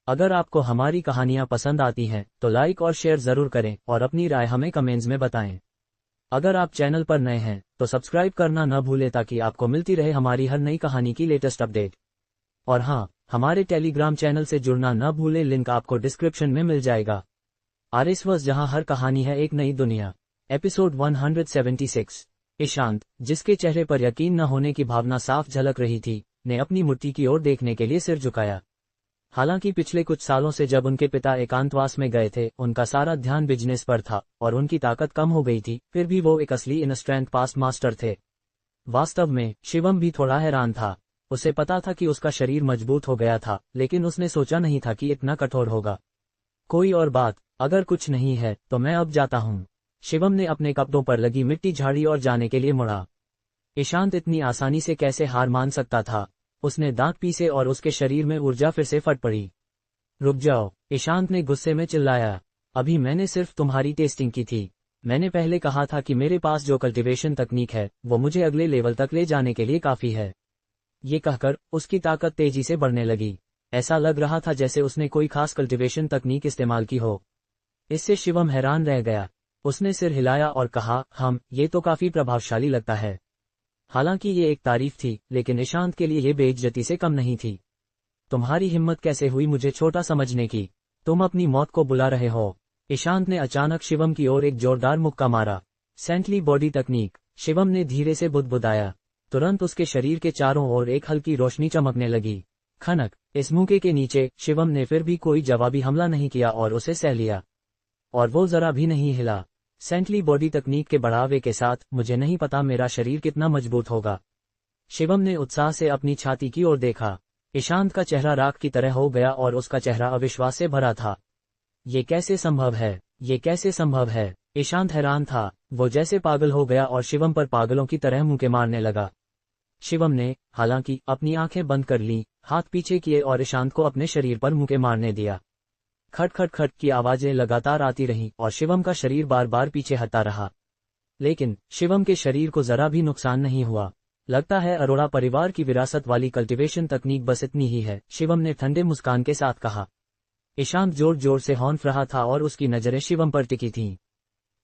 अगर आपको हमारी कहानियाँ पसंद आती हैं तो लाइक और शेयर जरूर करें और अपनी राय हमें कमेंट्स में बताएं। अगर आप चैनल पर नए हैं तो सब्सक्राइब करना न भूलें ताकि आपको मिलती रहे हमारी हर नई कहानी की लेटेस्ट अपडेट। और हाँ, हमारे टेलीग्राम चैनल से जुड़ना न भूलें, लिंक आपको डिस्क्रिप्शन में मिल जाएगा। आरएसवर्स, जहां हर कहानी है एक नई दुनिया। एपिसोड 176। ईशांत, जिसके चेहरे पर यकीन न होने की भावना साफ झलक रही थी, ने अपनी मूर्ति की ओर देखने के लिए सिर झुकाया। हालांकि पिछले कुछ सालों से जब उनके पिता एकांतवास में गए थे, उनका सारा ध्यान बिजनेस पर था और उनकी ताकत कम हो गई थी, फिर भी वो एक असली इन स्ट्रेंथ पास्ट मास्टर थे। वास्तव में शिवम भी थोड़ा हैरान था। उसे पता था कि उसका शरीर मजबूत हो गया था, लेकिन उसने सोचा नहीं था कि इतना कठोर होगा। कोई और बात, अगर कुछ नहीं है तो मैं अब जाता हूँ। शिवम ने अपने कपड़ों पर लगी मिट्टी झाड़ी और जाने के लिए मुड़ा। ईशांत इतनी आसानी से कैसे हार मान सकता था। उसने दांत पीसे और उसके शरीर में ऊर्जा फिर से फट पड़ी। रुक जाओ, ईशांत ने गुस्से में चिल्लाया। अभी मैंने सिर्फ तुम्हारी टेस्टिंग की थी। मैंने पहले कहा था कि मेरे पास जो कल्टीवेशन तकनीक है वो मुझे अगले लेवल तक ले जाने के लिए काफी है। ये कहकर उसकी ताकत तेजी से बढ़ने लगी। ऐसा लग रहा था जैसे उसने कोई खास कल्टीवेशन तकनीक इस्तेमाल की हो। इससे शिवम हैरान रह गया। उसने सिर हिलाया और कहा, ये तो काफी प्रभावशाली लगता है। हालांकि ये एक तारीफ थी, लेकिन ईशांत के लिए ये बेइज्जती से कम नहीं थी। तुम्हारी हिम्मत कैसे हुई मुझे छोटा समझने की? तुम अपनी मौत को बुला रहे हो। ईशांत ने अचानक शिवम की ओर एक जोरदार मुक्का मारा। सेंटली बॉडी तकनीक, शिवम ने धीरे से बुदबुदाया। तुरंत उसके शरीर के चारों ओर एक हल्की रोशनी चमकने लगी। खनक, इस मुक्के के नीचे शिवम ने फिर भी कोई जवाबी हमला नहीं किया और उसे सह लिया। और वो जरा भी नहीं हिला। सेंटली बॉडी तकनीक के बढ़ावे के साथ मुझे नहीं पता मेरा शरीर कितना मजबूत होगा। शिवम ने उत्साह से अपनी छाती की ओर देखा। ईशांत का चेहरा राख की तरह हो गया और उसका चेहरा अविश्वास से भरा था। ये कैसे संभव है? ये कैसे संभव है? ईशांत हैरान था। वो जैसे पागल हो गया और शिवम पर पागलों की तरह मुक्के मारने लगा। शिवम ने हालांकि अपनी आंखें बंद कर लीं, हाथ पीछे किए और ईशांत को अपने शरीर पर मुक्के मारने दिया। खट खट खट की आवाजें लगातार आती रहीं और शिवम का शरीर बार बार पीछे हटता रहा। लेकिन शिवम के शरीर को जरा भी नुकसान नहीं हुआ। लगता है अरोड़ा परिवार की विरासत वाली कल्टीवेशन तकनीक बस इतनी ही है, शिवम ने ठंडे मुस्कान के साथ कहा। ईशांत जोर जोर से हौंफ रहा था और उसकी नजरें शिवम पर टिकी थीं।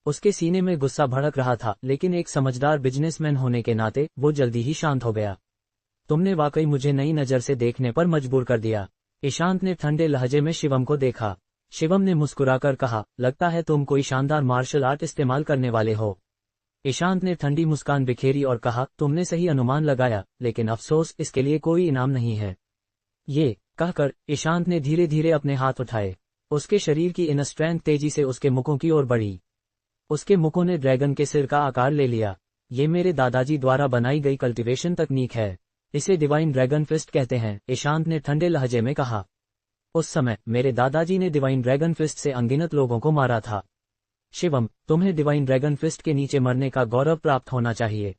उसके सीने में गुस्सा भड़क रहा था, लेकिन एक समझदार बिजनेसमैन होने के नाते वो जल्दी ही शांत हो गया। तुमने वाकई मुझे नई नजर से देखने पर मजबूर कर दिया। ईशांत ने ठंडे लहजे में शिवम को देखा। शिवम ने मुस्कुराकर कहा, लगता है तुम कोई शानदार मार्शल आर्ट इस्तेमाल करने वाले हो। ईशांत ने ठंडी मुस्कान बिखेरी और कहा, तुमने सही अनुमान लगाया, लेकिन अफसोस इसके लिए कोई इनाम नहीं है। ये कहकर ईशांत ने धीरे धीरे अपने हाथ उठाए। उसके शरीर की इन स्ट्रेंथ तेजी से उसके मुखों की ओर बढ़ी। उसके मुखों ने ड्रैगन के सिर का आकार ले लिया। ये मेरे दादाजी द्वारा बनाई गई कल्टीवेशन तकनीक है। इसे डिवाइन ड्रैगन फिस्ट कहते हैं, ईशांत ने ठंडे लहजे में कहा। उस समय मेरे दादाजी ने डिवाइन ड्रैगन फिस्ट से अनगिनत लोगों को मारा था। शिवम, तुम्हें डिवाइन ड्रैगन फिस्ट के नीचे मरने का गौरव प्राप्त होना चाहिए।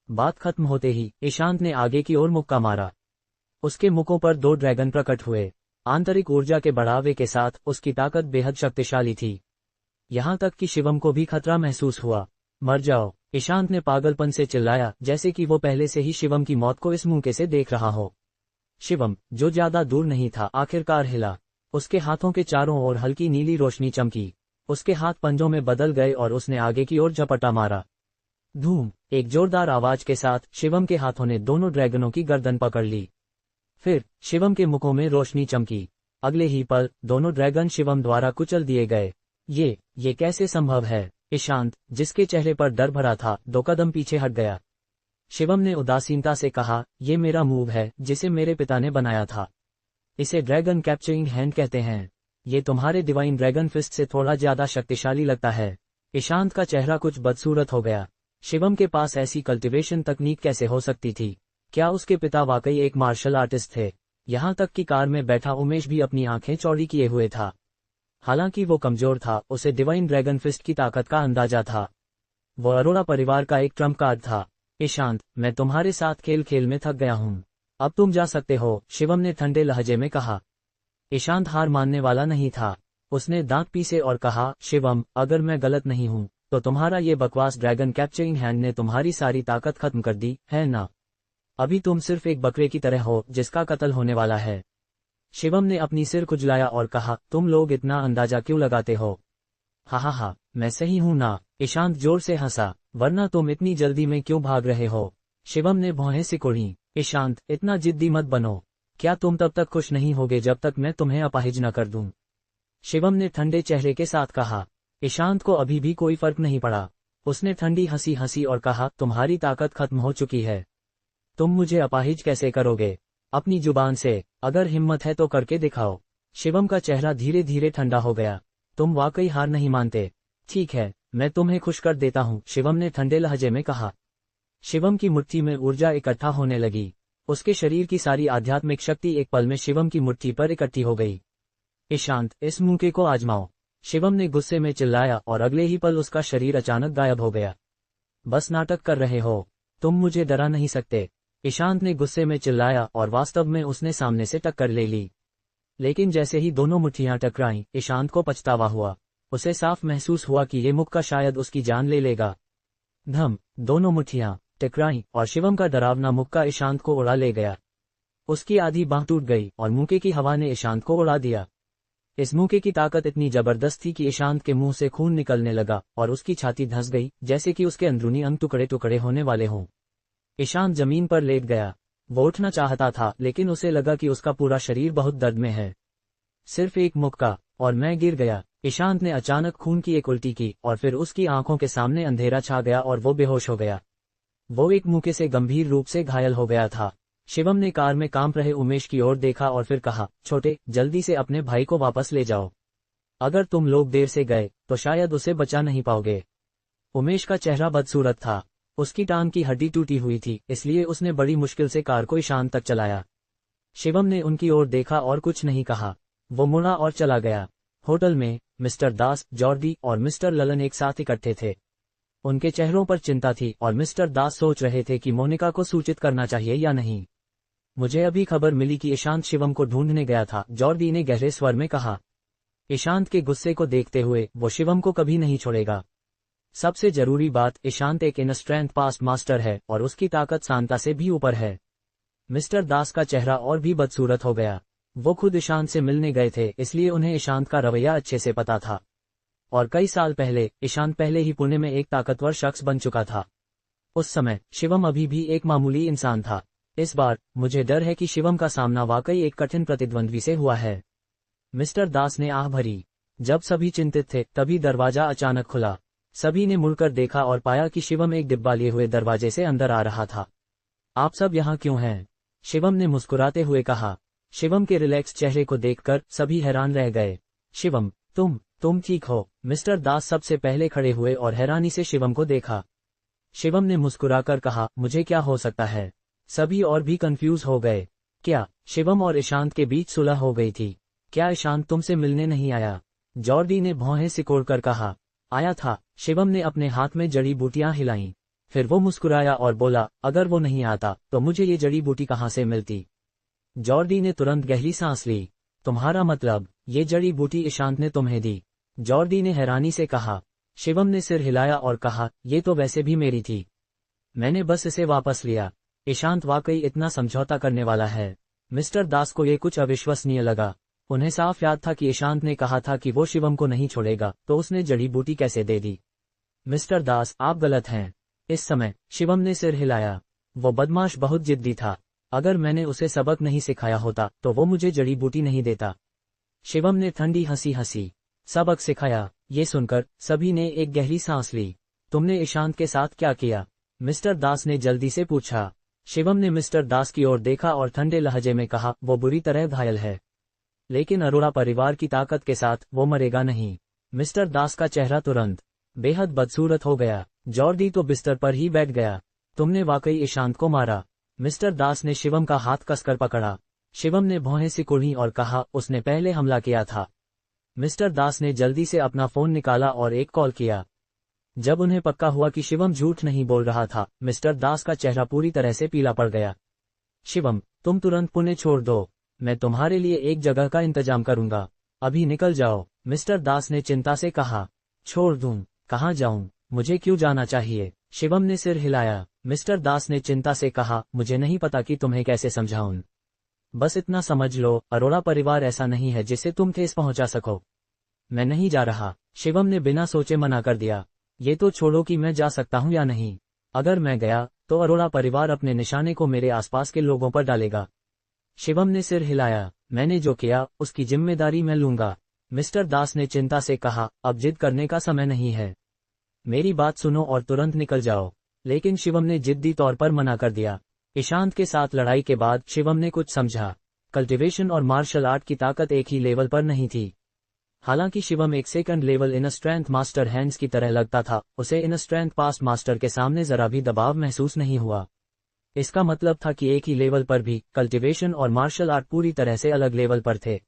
बात खत्म होते ही ईशांत ने आगे की ओर मुक्का मारा। उसके मुखों पर 2 ड्रैगन प्रकट हुए। आंतरिक ऊर्जा के बढ़ावे के साथ उसकी ताकत बेहद शक्तिशाली थी। यहां तक कि शिवम को भी खतरा महसूस हुआ। मर जाओ, ईशांत ने पागलपन से चिल्लाया, जैसे कि वो पहले से ही शिवम की मौत को इस मुक्के से देख रहा हो। शिवम, जो ज्यादा दूर नहीं था, आखिरकार हिला। उसके हाथों के चारों ओर हल्की नीली रोशनी चमकी। उसके हाथ पंजों में बदल गए और उसने आगे की ओर झपटा मारा। धूम, एक जोरदार आवाज के साथ शिवम के हाथों ने दोनों ड्रैगनों की गर्दन पकड़ ली। फिर शिवम के मुखों में रोशनी चमकी। अगले ही पल दोनों ड्रैगन शिवम द्वारा कुचल दिए गए। ये कैसे संभव है? ईशांत, जिसके चेहरे पर डर भरा था, 2 कदम पीछे हट गया। शिवम ने उदासीनता से कहा, ये मेरा मूव है जिसे मेरे पिता ने बनाया था। इसे ड्रैगन कैप्चरिंग हैंड कहते हैं। ये तुम्हारे डिवाइन ड्रैगन फिस्ट से थोड़ा ज्यादा शक्तिशाली लगता है। ईशांत का चेहरा कुछ बदसूरत हो गया। शिवम के पास ऐसी कल्टीवेशन तकनीक कैसे हो सकती थी? क्या उसके पिता वाकई एक मार्शल आर्टिस्ट थे? यहाँ तक कि कार में बैठा उमेश भी अपनी आंखें चौड़ी किए हुए था। हालांकि वो कमजोर था, उसे डिवाइन ड्रैगन फिस्ट की ताकत का अंदाजा था। वो अरोड़ा परिवार का एक ट्रम्प कार्ड था। ईशांत, मैं तुम्हारे साथ खेल खेल में थक गया हूँ। अब तुम जा सकते हो, शिवम ने ठंडे लहजे में कहा। ईशांत हार मानने वाला नहीं था। उसने दांत पीसे और कहा, शिवम, अगर मैं गलत नहीं हूँ तो तुम्हारा ये बकवास ड्रैगन कैप्चरिंग हैंड ने तुम्हारी सारी ताकत खत्म कर दी है ना? अभी तुम सिर्फ एक बकरे की तरह हो जिसका कत्ल होने वाला है। शिवम ने अपनी सिर खुजलाया और कहा, तुम लोग इतना अंदाजा क्यों लगाते हो? हा, मैं सही हूं ना? ईशांत जोर से हंसा। वरना तुम इतनी जल्दी में क्यों भाग रहे हो? शिवम ने भौहें सिकोड़ी। ईशांत, इतना जिद्दी मत बनो। क्या तुम तब तक खुश नहीं होगे जब तक मैं तुम्हें अपाहिज न कर दूं? शिवम ने ठंडे चेहरे के साथ कहा। ईशांत को अभी भी कोई फर्क नहीं पड़ा। उसने ठंडी हंसी हंसी और कहा, तुम्हारी ताकत खत्म हो चुकी है। तुम मुझे अपाहिज कैसे करोगे? अपनी जुबान से, अगर हिम्मत है तो करके दिखाओ। शिवम का चेहरा धीरे धीरे ठंडा हो गया। तुम वाकई हार नहीं मानते? ठीक है, मैं तुम्हें खुश कर देता हूँ, शिवम ने ठंडे लहजे में कहा। शिवम की मुट्ठी में ऊर्जा इकट्ठा होने लगी। उसके शरीर की सारी आध्यात्मिक शक्ति एक पल में शिवम की मुट्ठी पर इकट्ठी हो गई। ईशांत, इस मौके को आजमाओ। शिवम ने गुस्से में चिल्लाया और अगले ही पल उसका शरीर अचानक गायब हो गया। बस नाटक कर रहे हो, तुम मुझे डरा नहीं सकते। ईशांत ने गुस्से में चिल्लाया और वास्तव में उसने सामने से टक्कर ले ली। लेकिन जैसे ही दोनों मुट्ठियां टकराईं, ईशांत को पछतावा हुआ। उसे साफ महसूस हुआ कि ये मुक्का शायद उसकी जान ले लेगा। धम, दोनों मुट्ठियां टकराईं और शिवम का डरावना मुक्का ईशांत को उड़ा ले गया। उसकी आधी बांह टूट गई और मुक्के की हवा ने ईशांत को उड़ा दिया। इस मुक्के की ताकत इतनी जबरदस्त थी कि ईशांत के मुंह से खून निकलने लगा और उसकी छाती धंस गई, जैसे कि उसके अंदरूनी अंग टुकड़े टुकड़े होने वाले हों। ईशांत जमीन पर लेट गया। वो उठना चाहता था, लेकिन उसे लगा कि उसका पूरा शरीर बहुत दर्द में है। सिर्फ एक मुक्का और मैं गिर गया। ईशांत ने अचानक खून की एक उल्टी की और फिर उसकी आंखों के सामने अंधेरा छा गया और वो बेहोश हो गया। वो एक मुक्के से गंभीर रूप से घायल हो गया था। शिवम ने कार में कांप रहे उमेश की ओर देखा और फिर कहा, छोटे, जल्दी से अपने भाई को वापस ले जाओ। अगर तुम लोग देर से गए तो शायद उसे बचा नहीं पाओगे। उमेश का चेहरा बदसूरत था। उसकी टांग की हड्डी टूटी हुई थी, इसलिए उसने बड़ी मुश्किल से कार को ईशांत तक चलाया। शिवम ने उनकी ओर देखा और कुछ नहीं कहा। वो मुड़ा और चला गया। होटल में मिस्टर दास, जॉर्डी और मिस्टर ललन एक साथ इकट्ठे थे। उनके चेहरों पर चिंता थी और मिस्टर दास सोच रहे थे कि मोनिका को सूचित करना चाहिए या नहीं। मुझे अभी खबर मिली कि ईशांत शिवम को ढूंढने गया था, जॉर्डी ने गहरे स्वर में कहा। ईशांत के गुस्से को देखते हुए वो शिवम को कभी नहीं छोड़ेगा। सबसे जरूरी बात, ईशांत एक इन स्ट्रेंथ पास्ट मास्टर है और उसकी ताकत सांता से भी ऊपर है। मिस्टर दास का चेहरा और भी बदसूरत हो गया। वो खुद ईशांत से मिलने गए थे, इसलिए उन्हें ईशांत का रवैया अच्छे से पता था। और कई साल पहले ईशांत पहले ही पुणे में एक ताकतवर शख्स बन चुका था। उस समय शिवम अभी भी एक मामूली इंसान था। इस बार मुझे डर है कि शिवम का सामना वाकई एक कठिन प्रतिद्वंद्वी से हुआ है। मिस्टर दास ने आह भरी। जब सभी चिंतित थे तभी दरवाजा अचानक खुला। सभी ने मुड़कर देखा और पाया कि शिवम एक डिब्बा लिए हुए दरवाजे से अंदर आ रहा था। आप सब यहाँ क्यों हैं? शिवम ने मुस्कुराते हुए कहा। शिवम के रिलैक्स चेहरे को देखकर सभी हैरान रह गए। शिवम, तुम ठीक हो? मिस्टर दास सबसे पहले खड़े हुए और हैरानी से शिवम को देखा। शिवम ने मुस्कुराकर कहा, मुझे क्या हो सकता है? सभी और भी कंफ्यूज हो गए। क्या शिवम और ईशांत के बीच सुलह हो गई थी? क्या ईशांत तुमसे मिलने नहीं आया? जॉर्डी ने भौहें सिकोड़कर कहा। आया था। शिवम ने अपने हाथ में जड़ी बूटियां हिलाईं। फिर वो मुस्कुराया और बोला, अगर वो नहीं आता तो मुझे ये जड़ी बूटी कहाँ से मिलती? जॉर्डी ने तुरंत गहरी सांस ली। तुम्हारा मतलब, ये जड़ी बूटी ईशांत ने तुम्हें दी? जॉर्डी ने हैरानी से कहा। शिवम ने सिर हिलाया और कहा, ये तो वैसे भी मेरी थी, मैंने बस इसे वापस लिया। ईशांत वाकई इतना समझौता करने वाला है? मिस्टर दास को ये कुछ अविश्वसनीय लगा। उन्हें साफ याद था कि ईशांत ने कहा था कि वो शिवम को नहीं छोड़ेगा, तो उसने जड़ी बूटी कैसे दे दी? मिस्टर दास, आप गलत हैं। इस समय शिवम ने सिर हिलाया। वो बदमाश बहुत जिद्दी था। अगर मैंने उसे सबक नहीं सिखाया होता तो वो मुझे जड़ी बूटी नहीं देता। शिवम ने ठंडी हंसी हंसी। सबक सिखाया? ये सुनकर सभी ने एक गहरी सांस ली। तुमने ईशांत के साथ क्या किया? मिस्टर दास ने जल्दी से पूछा। शिवम ने मिस्टर दास की ओर देखा और ठंडे लहजे में कहा, वो बुरी तरह घायल है, लेकिन अरोड़ा परिवार की ताकत के साथ वो मरेगा नहीं। मिस्टर दास का चेहरा तुरंत बेहद बदसूरत हो गया। जॉर्डी तो बिस्तर पर ही बैठ गया। तुमने वाकई ईशांत को मारा? मिस्टर दास ने शिवम का हाथ कसकर पकड़ा। शिवम ने भौहें सिकुड़ी और कहा, उसने पहले हमला किया था। मिस्टर दास ने जल्दी से अपना फोन निकाला और एक कॉल किया। जब उन्हें पक्का हुआ कि शिवम झूठ नहीं बोल रहा था, मिस्टर दास का चेहरा पूरी तरह से पीला पड़ गया। शिवम, तुम तुरंत पुणे छोड़ दो। मैं तुम्हारे लिए एक जगह का इंतजाम करूंगा। अभी निकल जाओ। मिस्टर दास ने चिंता से कहा। छोड़ दूं? कहाँ जाऊं? मुझे क्यों जाना चाहिए? शिवम ने सिर हिलाया। मिस्टर दास ने चिंता से कहा, मुझे नहीं पता कि तुम्हें कैसे समझाऊं। बस इतना समझ लो, अरोड़ा परिवार ऐसा नहीं है जिसे तुम ठेस पहुंचा सको। मैं नहीं जा रहा, शिवम ने बिना सोचे मना कर दिया। ये तो छोड़ो कि मैं जा सकता हूँ या नहीं। अगर मैं गया तो अरोड़ा परिवार अपने निशाने को मेरे आसपास के लोगों पर डालेगा। शिवम ने सिर हिलाया। मैंने जो किया उसकी जिम्मेदारी मैं लूंगा। मिस्टर दास ने चिंता से कहा, अब जिद करने का समय नहीं है। मेरी बात सुनो और तुरंत निकल जाओ। लेकिन शिवम ने जिद्दी तौर पर मना कर दिया। ईशांत के साथ लड़ाई के बाद शिवम ने कुछ समझा। कल्टिवेशन और मार्शल आर्ट की ताकत एक ही लेवल पर नहीं थी। हालांकि शिवम एक second level in strength master hands की तरह लगता था, उसे इन स्ट्रेंथ पास्ट मास्टर के सामने जरा भी दबाव महसूस नहीं हुआ। इसका मतलब था कि एक ही लेवल पर भी कल्टिवेशन और मार्शल आर्ट पूरी तरह से अलग लेवल पर थे।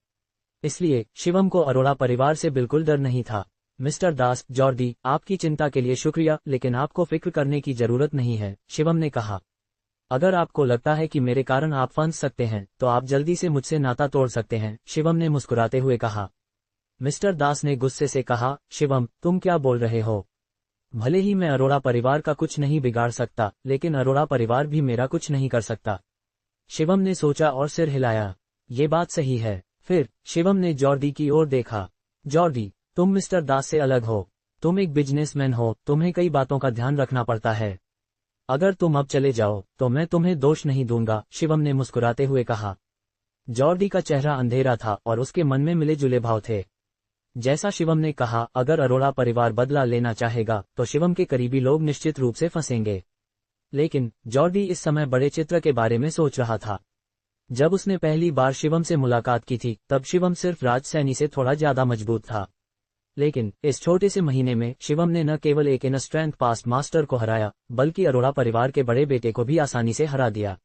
इसलिए शिवम को अरोड़ा परिवार से बिल्कुल डर नहीं था। मिस्टर दास, जॉर्डी, आपकी चिंता के लिए शुक्रिया, लेकिन आपको फिक्र करने की जरूरत नहीं है, शिवम ने कहा। अगर आपको लगता है कि मेरे कारण आप फंस सकते हैं तो आप जल्दी से मुझसे नाता तोड़ सकते हैं, शिवम ने मुस्कुराते हुए कहा। मिस्टर दास ने गुस्से से कहा, शिवम, तुम क्या बोल रहे हो? भले ही मैं अरोड़ा परिवार का कुछ नहीं बिगाड़ सकता, लेकिन अरोड़ा परिवार भी मेरा कुछ नहीं कर सकता। शिवम ने सोचा और सिर हिलाया। ये बात सही है। फिर शिवम ने जॉर्डी की ओर देखा। जॉर्डी, तुम मिस्टर दास से अलग हो। तुम एक बिजनेसमैन हो, तुम्हें कई बातों का ध्यान रखना पड़ता है। अगर तुम अब चले जाओ तो मैं तुम्हें दोष नहीं दूंगा, शिवम ने मुस्कुराते हुए कहा। जॉर्डी का चेहरा अंधेरा था और उसके मन में मिले जुले भाव थे। जैसा शिवम ने कहा, अगर अरोड़ा परिवार बदला लेना चाहेगा तो शिवम के करीबी लोग निश्चित रूप से फंसेंगे। लेकिन जॉर्डी इस समय बड़े चित्र के बारे में सोच रहा था। जब उसने पहली बार शिवम से मुलाकात की थी तब शिवम सिर्फ राजसैनी से थोड़ा ज्यादा मजबूत था। लेकिन इस छोटे से महीने में शिवम ने न केवल एक इन स्ट्रेंथ पास्ट मास्टर को हराया, बल्कि अरोड़ा परिवार के बड़े बेटे को भी आसानी से हरा दिया।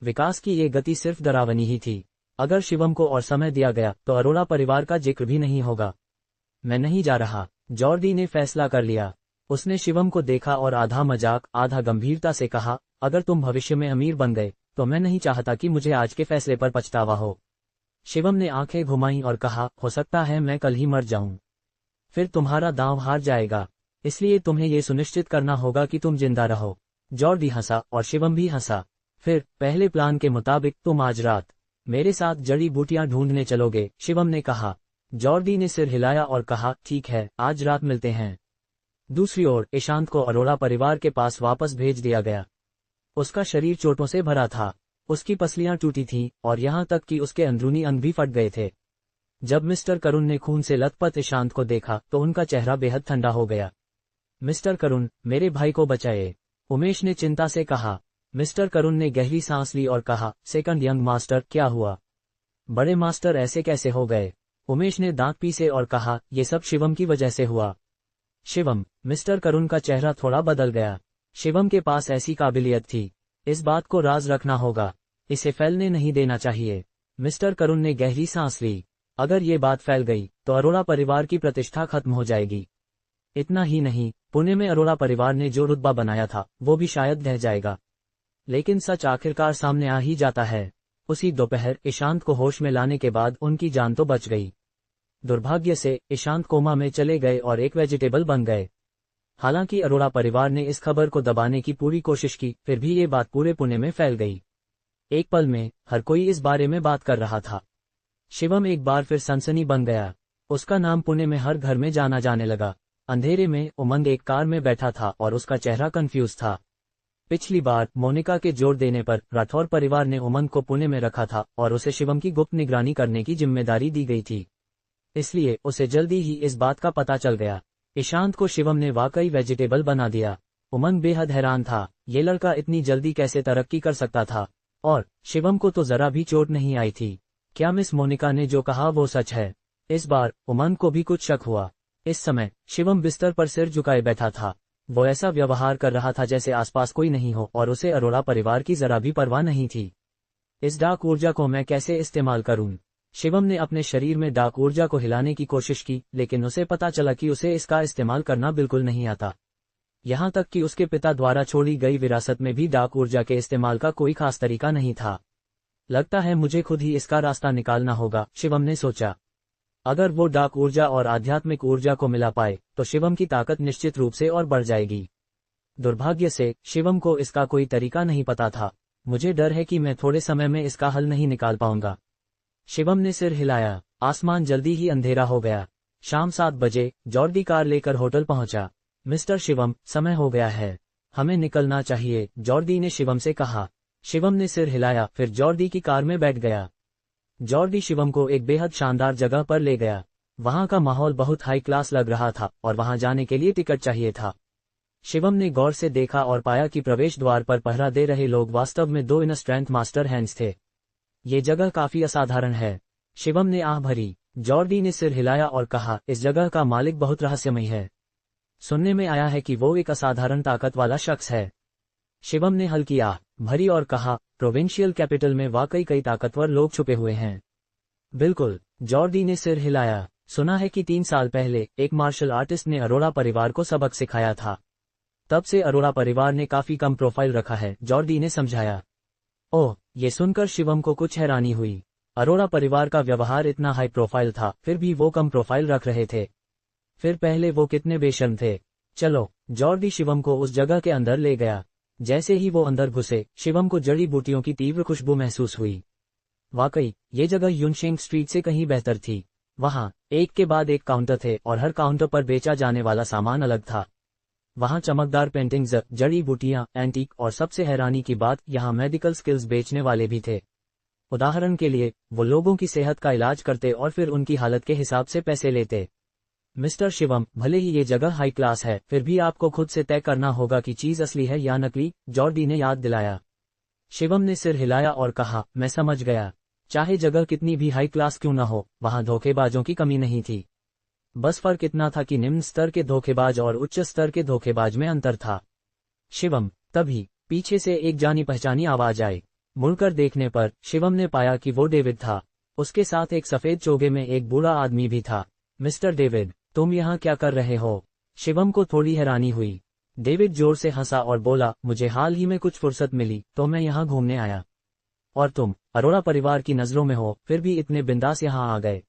विकास की ये गति सिर्फ डरावनी ही थी। अगर शिवम को और समय दिया गया तो अरोड़ा परिवार का जिक्र भी नहीं होगा। मैं नहीं जा रहा, जॉर्डी ने फैसला कर लिया। उसने शिवम को देखा और आधा मजाक आधा गंभीरता से कहा, अगर तुम भविष्य में अमीर बन गए तो मैं नहीं चाहता कि मुझे आज के फैसले पर पछतावा हो। शिवम ने आंखें घुमाईं और कहा, हो सकता है मैं कल ही मर जाऊं। फिर तुम्हारा दांव हार जाएगा, इसलिए तुम्हें ये सुनिश्चित करना होगा कि तुम जिंदा रहो। जॉर्डी हंसा और शिवम भी हंसा। फिर पहले प्लान के मुताबिक तुम आज रात मेरे साथ जड़ी बूटियां ढूंढने चलोगे, शिवम ने कहा। जॉर्डी ने सिर हिलाया और कहा, ठीक है, आज रात मिलते हैं। दूसरी ओर ईशांत को अरोड़ा परिवार के पास वापस भेज दिया गया। उसका शरीर चोटों से भरा था। उसकी पसलियां टूटी थीं और यहां तक कि उसके अंदरूनी अंग भी फट गए थे। जब मिस्टर करुण ने खून से लथपथ ईशांत को देखा तो उनका चेहरा बेहद ठंडा हो गया। मिस्टर करुण, मेरे भाई को बचाए, उमेश ने चिंता से कहा। मिस्टर करुण ने गहरी सांस ली और कहा, सेकंड यंग मास्टर, क्या हुआ? बड़े मास्टर ऐसे कैसे हो गए? उमेश ने दांत पीसे और कहा, ये सब शिवम की वजह से हुआ। शिवम? मिस्टर करुण का चेहरा थोड़ा बदल गया। शिवम के पास ऐसी काबिलियत थी। इस बात को राज रखना होगा, इसे फैलने नहीं देना चाहिए। मिस्टर करुण ने गहरी सांस ली। अगर ये बात फैल गई तो अरोड़ा परिवार की प्रतिष्ठा खत्म हो जाएगी। इतना ही नहीं, पुणे में अरोड़ा परिवार ने जो रुतबा बनाया था वो भी शायद ढह जाएगा। लेकिन सच आखिरकार सामने आ ही जाता है। उसी दोपहर ईशांत को होश में लाने के बाद उनकी जान तो बच गई। दुर्भाग्य से ईशांत कोमा में चले गए और एक वेजिटेबल बन गए। हालांकि अरोड़ा परिवार ने इस खबर को दबाने की पूरी कोशिश की, फिर भी ये बात पूरे पुणे में फैल गई। एक पल में हर कोई इस बारे में बात कर रहा था। शिवम एक बार फिर सनसनी बन गया। उसका नाम पुणे में हर घर में जाना जाने लगा। अंधेरे में उमंग एक कार में बैठा था और उसका चेहरा कंफ्यूज था। पिछली बार मोनिका के जोर देने पर राठौर परिवार ने उमंग को पुणे में रखा था और उसे शिवम की गुप्त निगरानी करने की जिम्मेदारी दी गई थी। इसलिए उसे जल्दी ही इस बात का पता चल गया। ईशांत को शिवम ने वाकई वेजिटेबल बना दिया। उमंग बेहद हैरान था, ये लड़का इतनी जल्दी कैसे तरक्की कर सकता था। और शिवम को तो जरा भी चोट नहीं आई थी। क्या मिस मोनिका ने जो कहा वो सच है? इस बार उमंग को भी कुछ शक हुआ। इस समय शिवम बिस्तर पर सिर झुकाए बैठा था। वो ऐसा व्यवहार कर रहा था जैसे आसपास कोई नहीं हो और उसे अरोड़ा परिवार की जरा भी परवाह नहीं थी। इस डार्क ऊर्जा को मैं कैसे इस्तेमाल करूं? शिवम ने अपने शरीर में डार्क ऊर्जा को हिलाने की कोशिश की, लेकिन उसे पता चला कि उसे इसका इस्तेमाल करना बिल्कुल नहीं आता। यहाँ तक कि उसके पिता द्वारा छोड़ी गई विरासत में भी डार्क ऊर्जा के इस्तेमाल का कोई खास तरीका नहीं था। लगता है मुझे खुद ही इसका रास्ता निकालना होगा, शिवम ने सोचा। अगर वो डार्क ऊर्जा और आध्यात्मिक ऊर्जा को मिला पाए तो शिवम की ताकत निश्चित रूप से और बढ़ जाएगी। दुर्भाग्य से शिवम को इसका कोई तरीका नहीं पता था। मुझे डर है कि मैं थोड़े समय में इसका हल नहीं निकाल पाऊंगा। शिवम ने सिर हिलाया। आसमान जल्दी ही अंधेरा हो गया। शाम 7 बजे जॉर्डी कार लेकर होटल पहुंचा। मिस्टर शिवम, समय हो गया है, हमें निकलना चाहिए, जॉर्डी ने शिवम से कहा। शिवम ने सिर हिलाया, फिर जॉर्डी की कार में बैठ गया। जॉर्डी शिवम को एक बेहद शानदार जगह पर ले गया। वहां का माहौल बहुत हाई क्लास लग रहा था और वहां जाने के लिए टिकट चाहिए था। शिवम ने गौर से देखा और पाया कि प्रवेश द्वार पर पहरा दे रहे लोग वास्तव में 2 इनर स्ट्रेंथ मास्टर हैंड्स थे। ये जगह काफी असाधारण है। शिवम ने आह भरी। जॉर्डी ने सिर हिलाया और कहा, इस जगह का मालिक बहुत रहस्यमय है। सुनने में आया है कि वो एक असाधारण ताकत वाला शख्स है। शिवम ने हल्की आह भरी और कहा, प्रोविंशियल कैपिटल में वाकई कई ताकतवर लोग छुपे हुए हैं। बिल्कुल, जॉर्डी ने सिर हिलाया। सुना है कि 3 साल पहले एक मार्शल आर्टिस्ट ने अरोड़ा परिवार को सबक सिखाया था। तब से अरोड़ा परिवार ने काफी कम प्रोफाइल रखा है, जॉर्डी ने समझाया। ओह, ये सुनकर शिवम को कुछ हैरानी हुई। अरोड़ा परिवार का व्यवहार इतना हाई प्रोफाइल था, फिर भी वो कम प्रोफाइल रख रहे थे। फिर पहले वो कितने बेशर्म थे। चलो, जॉर्डी शिवम को उस जगह के अंदर ले गया। जैसे ही वो अंदर घुसे, शिवम को जड़ी बूटियों की तीव्र खुशबू महसूस हुई। वाकई, ये जगह यूनशेंग स्ट्रीट से कहीं बेहतर थी। वहां एक के बाद एक काउंटर थे और हर काउंटर पर बेचा जाने वाला सामान अलग था। वहां चमकदार पेंटिंग्स, जड़ी बूटियां, एंटीक और सबसे हैरानी की बात, यहाँ मेडिकल स्किल्स बेचने वाले भी थे। उदाहरण के लिए, वो लोगों की सेहत का इलाज करते और फिर उनकी हालत के हिसाब से पैसे लेते। मिस्टर शिवम, भले ही ये जगह हाई क्लास है, फिर भी आपको खुद से तय करना होगा कि चीज असली है या नकली, जॉर्डी ने याद दिलाया। शिवम ने सिर हिलाया और कहा, मैं समझ गया। चाहे जगह कितनी भी हाई क्लास क्यों न हो, वहां धोखेबाजों की कमी नहीं थी। बस फर्क इतना था कि निम्न स्तर के धोखेबाज और उच्च स्तर के धोखेबाज में अंतर था। शिवम, तभी पीछे से एक जानी पहचानी आवाज आई। मुड़कर देखने पर शिवम ने पाया कि वो डेविड था। उसके साथ एक सफेद चोगे में एक बूढ़ा आदमी भी था। मिस्टर डेविड, तुम यहाँ क्या कर रहे हो? शिवम को थोड़ी हैरानी हुई। डेविड जोर से हंसा और बोला, मुझे हाल ही में कुछ फुर्सत मिली तो मैं यहाँ घूमने आया। और तुम अरोड़ा परिवार की नजरों में हो, फिर भी इतने बिंदास यहाँ आ गए।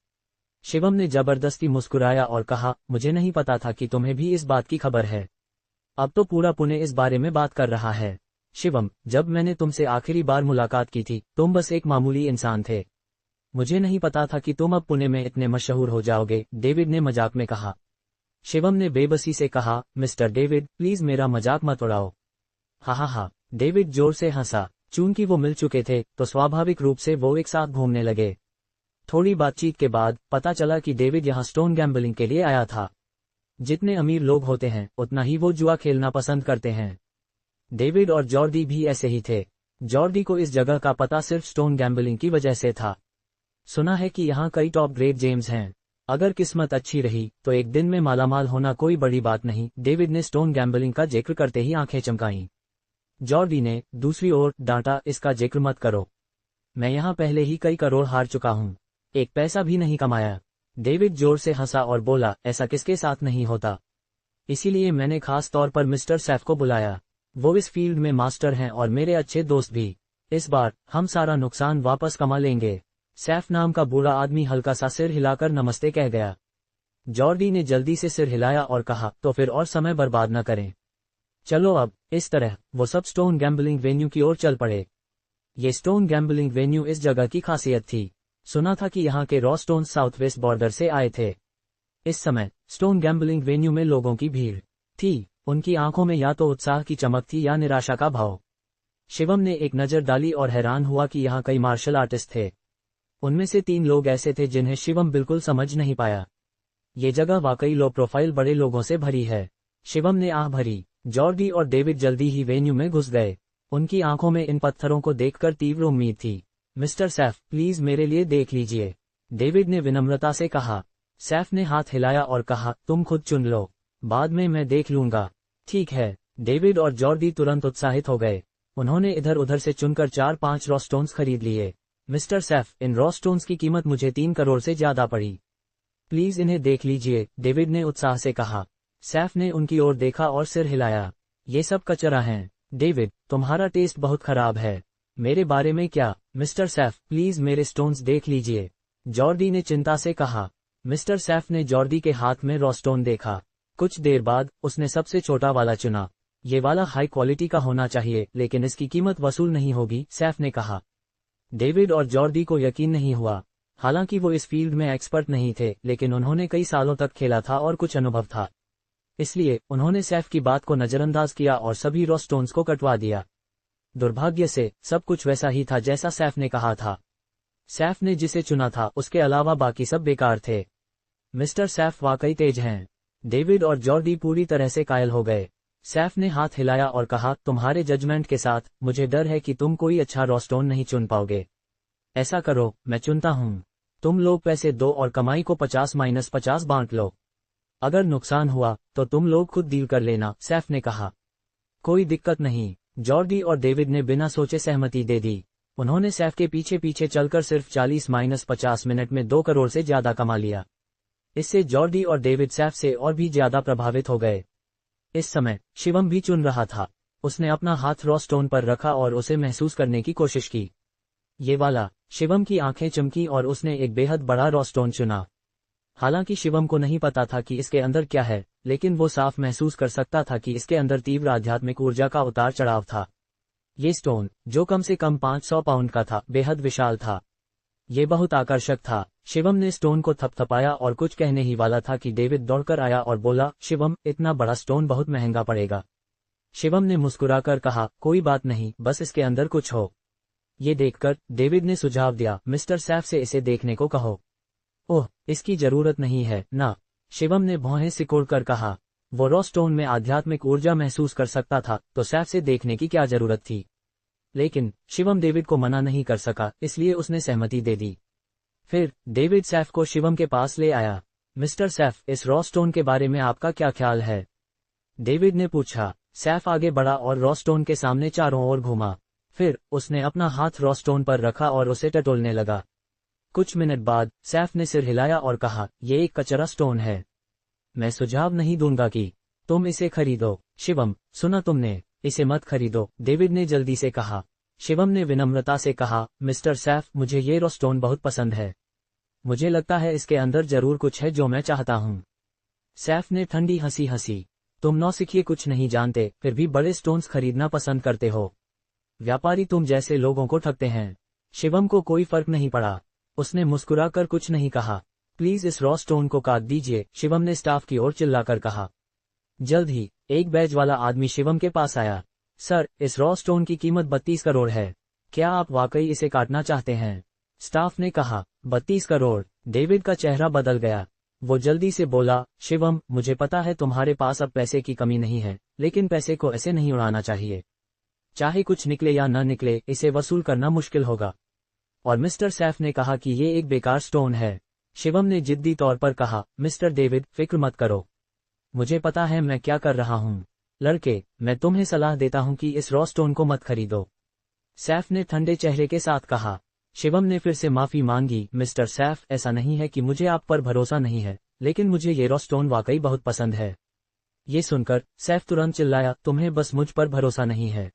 शिवम ने जबरदस्ती मुस्कुराया और कहा, मुझे नहीं पता था कि तुम्हें भी इस बात की खबर है। अब तो पूरा पुणे इस बारे में बात कर रहा है। शिवम, जब मैंने तुमसे आखिरी बार मुलाकात की थी, तुम बस एक मामूली इंसान थे। मुझे नहीं पता था कि तुम अब पुणे में इतने मशहूर हो जाओगे, डेविड ने मजाक में कहा। शिवम ने बेबसी से कहा, मिस्टर डेविड, प्लीज मेरा मजाक मत उड़ाओ। हा, डेविड जोर से हंसा। चूंकि वो मिल चुके थे, तो स्वाभाविक रूप से वो एक साथ घूमने लगे। थोड़ी बातचीत के बाद पता चला कि डेविड यहाँ स्टोन गैम्बलिंग के लिए आया था। जितने अमीर लोग होते हैं, उतना ही वो जुआ खेलना पसंद करते हैं। डेविड और जॉर्डी भी ऐसे ही थे। जॉर्डी को इस जगह का पता सिर्फ स्टोन गैम्बलिंग की वजह से था। सुना है कि यहाँ कई टॉप ग्रेड गेम्स हैं। अगर किस्मत अच्छी रही तो एक दिन में मालामाल होना कोई बड़ी बात नहीं, डेविड ने स्टोन गैम्बलिंग का जिक्र करते ही आंखें चमकाईं। जॉर्डी ने दूसरी ओर डांटा, इसका जिक्र मत करो। मैं यहाँ पहले ही कई करोड़ हार चुका हूँ, एक पैसा भी नहीं कमाया। डेविड जोर से हंसा और बोला, ऐसा किसके साथ नहीं होता। इसीलिए मैंने खास तौर पर मिस्टर सैफ को बुलाया। वो इस फील्ड में मास्टर हैं और मेरे अच्छे दोस्त भी। इस बार हम सारा नुकसान वापस कमा लेंगे। सैफ नाम का बूढ़ा आदमी हल्का सा सिर हिलाकर नमस्ते कह गया। जॉर्डी ने जल्दी से सिर हिलाया और कहा, तो फिर और समय बर्बाद न करें, चलो अब। इस तरह वो सब स्टोन गैम्बलिंग वेन्यू की ओर चल पड़े। ये स्टोन गैम्बलिंग वेन्यू इस जगह की खासियत थी। सुना था कि यहाँ के raw stone south west border से आए थे। इस समय स्टोन गैम्बलिंग वेन्यू में लोगों की भीड़ थी। उनकी आंखों में या तो उत्साह की चमक थी या निराशा का भाव। शिवम ने एक नजर डाली और हैरान हुआ कि यहाँ कई मार्शल आर्टिस्ट थे। उनमें से 3 लोग ऐसे थे जिन्हें शिवम बिल्कुल समझ नहीं पाया। ये जगह वाकई लो प्रोफाइल बड़े लोगों से भरी है। शिवम ने आह भरी। जॉर्डी और डेविड जल्दी ही वेन्यू में घुस गए। उनकी आंखों में इन पत्थरों को देखकर तीव्र उम्मीद थी। मिस्टर सैफ, प्लीज मेरे लिए देख लीजिए, डेविड ने विनम्रता से कहा। सैफ ने हाथ हिलाया और कहा, तुम खुद चुन लो, बाद में मैं देख लूंगा। ठीक है। डेविड और जॉर्डी तुरंत उत्साहित हो गए। उन्होंने इधर उधर से चुनकर 4-5 रॉ स्टोन्स खरीद लिए। मिस्टर सैफ, इन रॉ स्टोन्स की कीमत मुझे 3 करोड़ से ज्यादा पड़ी। प्लीज इन्हें देख लीजिए, डेविड ने उत्साह से कहा। सैफ ने उनकी ओर देखा और सिर हिलाया। ये सब कचरा हैं। डेविड, तुम्हारा टेस्ट बहुत खराब है। मेरे बारे में क्या? मिस्टर सैफ, प्लीज मेरे स्टोन्स देख लीजिए, जॉर्डी ने चिंता से कहा। मिस्टर सैफ ने जॉर्डी के हाथ में रॉ स्टोन देखा। कुछ देर बाद उसने सबसे छोटा वाला चुना। ये वाला हाई क्वालिटी का होना चाहिए, लेकिन इसकी कीमत वसूल नहीं होगी, सैफ ने कहा। डेविड और जॉर्डी को यकीन नहीं हुआ। हालांकि वो इस फील्ड में एक्सपर्ट नहीं थे, लेकिन उन्होंने कई सालों तक खेला था और कुछ अनुभव था। इसलिए उन्होंने सैफ की बात को नजरअंदाज किया और सभी रॉ स्टोन्स को कटवा दिया। दुर्भाग्य से सब कुछ वैसा ही था जैसा सैफ ने कहा था। सैफ ने जिसे चुना था उसके अलावा बाकी सब बेकार थे। मिस्टर सैफ वाकई तेज हैं। डेविड और जॉर्डी पूरी तरह से कायल हो गए। सैफ ने हाथ हिलाया और कहा, तुम्हारे जजमेंट के साथ मुझे डर है कि तुम कोई अच्छा रॉ स्टोन नहीं चुन पाओगे। ऐसा करो, मैं चुनता हूँ। तुम लोग पैसे दो और कमाई को 50-50 बांट लो। अगर नुकसान हुआ तो तुम लोग खुद डील कर लेना, सैफ ने कहा। कोई दिक्कत नहीं। जॉर्डी और डेविड ने बिना सोचे सहमति दे दी। उन्होंने सैफ के पीछे पीछे चलकर सिर्फ 40-50 मिनट में 2 करोड़ से ज्यादा कमा लिया। इससे जॉर्डी और डेविड सैफ से और भी ज्यादा प्रभावित हो गए। इस समय शिवम भी चुन रहा था। उसने अपना हाथ रॉ स्टोन पर रखा और उसे महसूस करने की कोशिश की। ये वाला। शिवम की आंखें चमकी और उसने एक बेहद बड़ा रॉ स्टोन चुना। हालांकि शिवम को नहीं पता था कि इसके अंदर क्या है, लेकिन वो साफ महसूस कर सकता था कि इसके अंदर तीव्र आध्यात्मिक ऊर्जा का उतार चढ़ाव था। ये स्टोन, जो कम से कम 500 पाउंड का था, बेहद विशाल था। ये बहुत आकर्षक था। शिवम ने स्टोन को थपथपाया और कुछ कहने ही वाला था कि डेविड दौड़कर आया और बोला, शिवम, इतना बड़ा स्टोन बहुत महंगा पड़ेगा। शिवम ने मुस्कुराकर कहा, कोई बात नहीं, बस इसके अंदर कुछ हो। ये देखकर डेविड ने सुझाव दिया, मिस्टर सैफ से इसे देखने को कहो। ओह, इसकी जरूरत नहीं है ना, शिवम ने भौहें सिकोड़कर कहा। वो रॉ स्टोन में आध्यात्मिक ऊर्जा महसूस कर सकता था, तो सैफ से देखने की क्या जरूरत थी। लेकिन शिवम डेविड को मना नहीं कर सका, इसलिए उसने सहमति दे दी। फिर डेविड सैफ को शिवम के पास ले आया। मिस्टर सैफ, इस रॉ स्टोन के बारे में आपका क्या ख्याल है? डेविड ने पूछा। सैफ आगे बढ़ा और रॉ स्टोन के सामने चारों ओर घूमा। फिर उसने अपना हाथ रॉ स्टोन पर रखा और उसे टटोलने लगा। कुछ मिनट बाद सैफ ने सिर हिलाया और कहा, यह एक कचरा स्टोन है। मैं सुझाव नहीं दूंगा कि तुम इसे खरीदो। शिवम, सुना तुमने, इसे मत खरीदो, डेविड ने जल्दी से कहा। शिवम ने विनम्रता से कहा, मिस्टर सैफ, मुझे ये रॉ स्टोन बहुत पसंद है। मुझे लगता है इसके अंदर जरूर कुछ है जो मैं चाहता हूँ। सैफ ने ठंडी हंसी हंसी। तुम नौसिखिए कुछ नहीं जानते, फिर भी बड़े स्टोन्स खरीदना पसंद करते हो। व्यापारी तुम जैसे लोगों को ठगते हैं। शिवम को कोई फर्क नहीं पड़ा। उसने मुस्कुराकर कुछ नहीं कहा। प्लीज इस रॉ स्टोन को काट दीजिए, शिवम ने स्टाफ की ओर चिल्लाकर कहा। जल्द ही एक बैज वाला आदमी शिवम के पास आया। सर, इस रॉ स्टोन की कीमत 32 करोड़ है। क्या आप वाकई इसे काटना चाहते हैं? स्टाफ ने कहा। 32 करोड़। डेविड का चेहरा बदल गया। वो जल्दी से बोला, शिवम, मुझे पता है तुम्हारे पास अब पैसे की कमी नहीं है, लेकिन पैसे को ऐसे नहीं उड़ाना चाहिए। चाहे कुछ निकले या न निकले, इसे वसूल करना मुश्किल होगा। और मिस्टर सैफ ने कहा कि ये एक बेकार स्टोन है। शिवम ने जिद्दी तौर पर कहा, मिस्टर डेविड, फिक्र मत करो, मुझे पता है मैं क्या कर रहा हूँ। लड़के, मैं तुम्हें सलाह देता हूँ कि इस रॉ स्टोन को मत खरीदो, सैफ ने ठंडे चेहरे के साथ कहा। शिवम ने फिर से माफी मांगी। मिस्टर सैफ, ऐसा नहीं है कि मुझे आप पर भरोसा नहीं है, लेकिन मुझे ये रॉ स्टोन वाकई बहुत पसंद है। ये सुनकर सैफ तुरंत चिल्लाया, तुम्हें बस मुझ पर भरोसा नहीं है।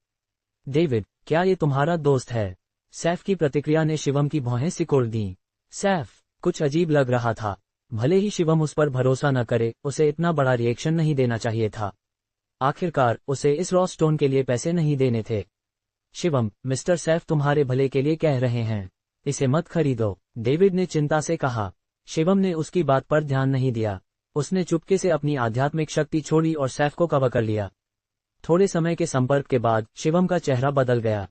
डेविड, क्या ये तुम्हारा दोस्त है? सैफ की प्रतिक्रिया ने शिवम की भौहें सिकोड़ दी। सैफ कुछ अजीब लग रहा था। भले ही शिवम उस पर भरोसा न करे, उसे इतना बड़ा रिएक्शन नहीं देना चाहिए था। आखिरकार उसे इस रॉ स्टोन के लिए पैसे नहीं देने थे। शिवम, मिस्टर सैफ तुम्हारे भले के लिए कह रहे हैं, इसे मत खरीदो, डेविड ने चिंता से कहा। शिवम ने उसकी बात पर ध्यान नहीं दिया। उसने चुपके से अपनी आध्यात्मिक शक्ति छोड़ी और सैफ को कवर कर लिया। थोड़े समय के संपर्क के बाद शिवम का चेहरा बदल गया।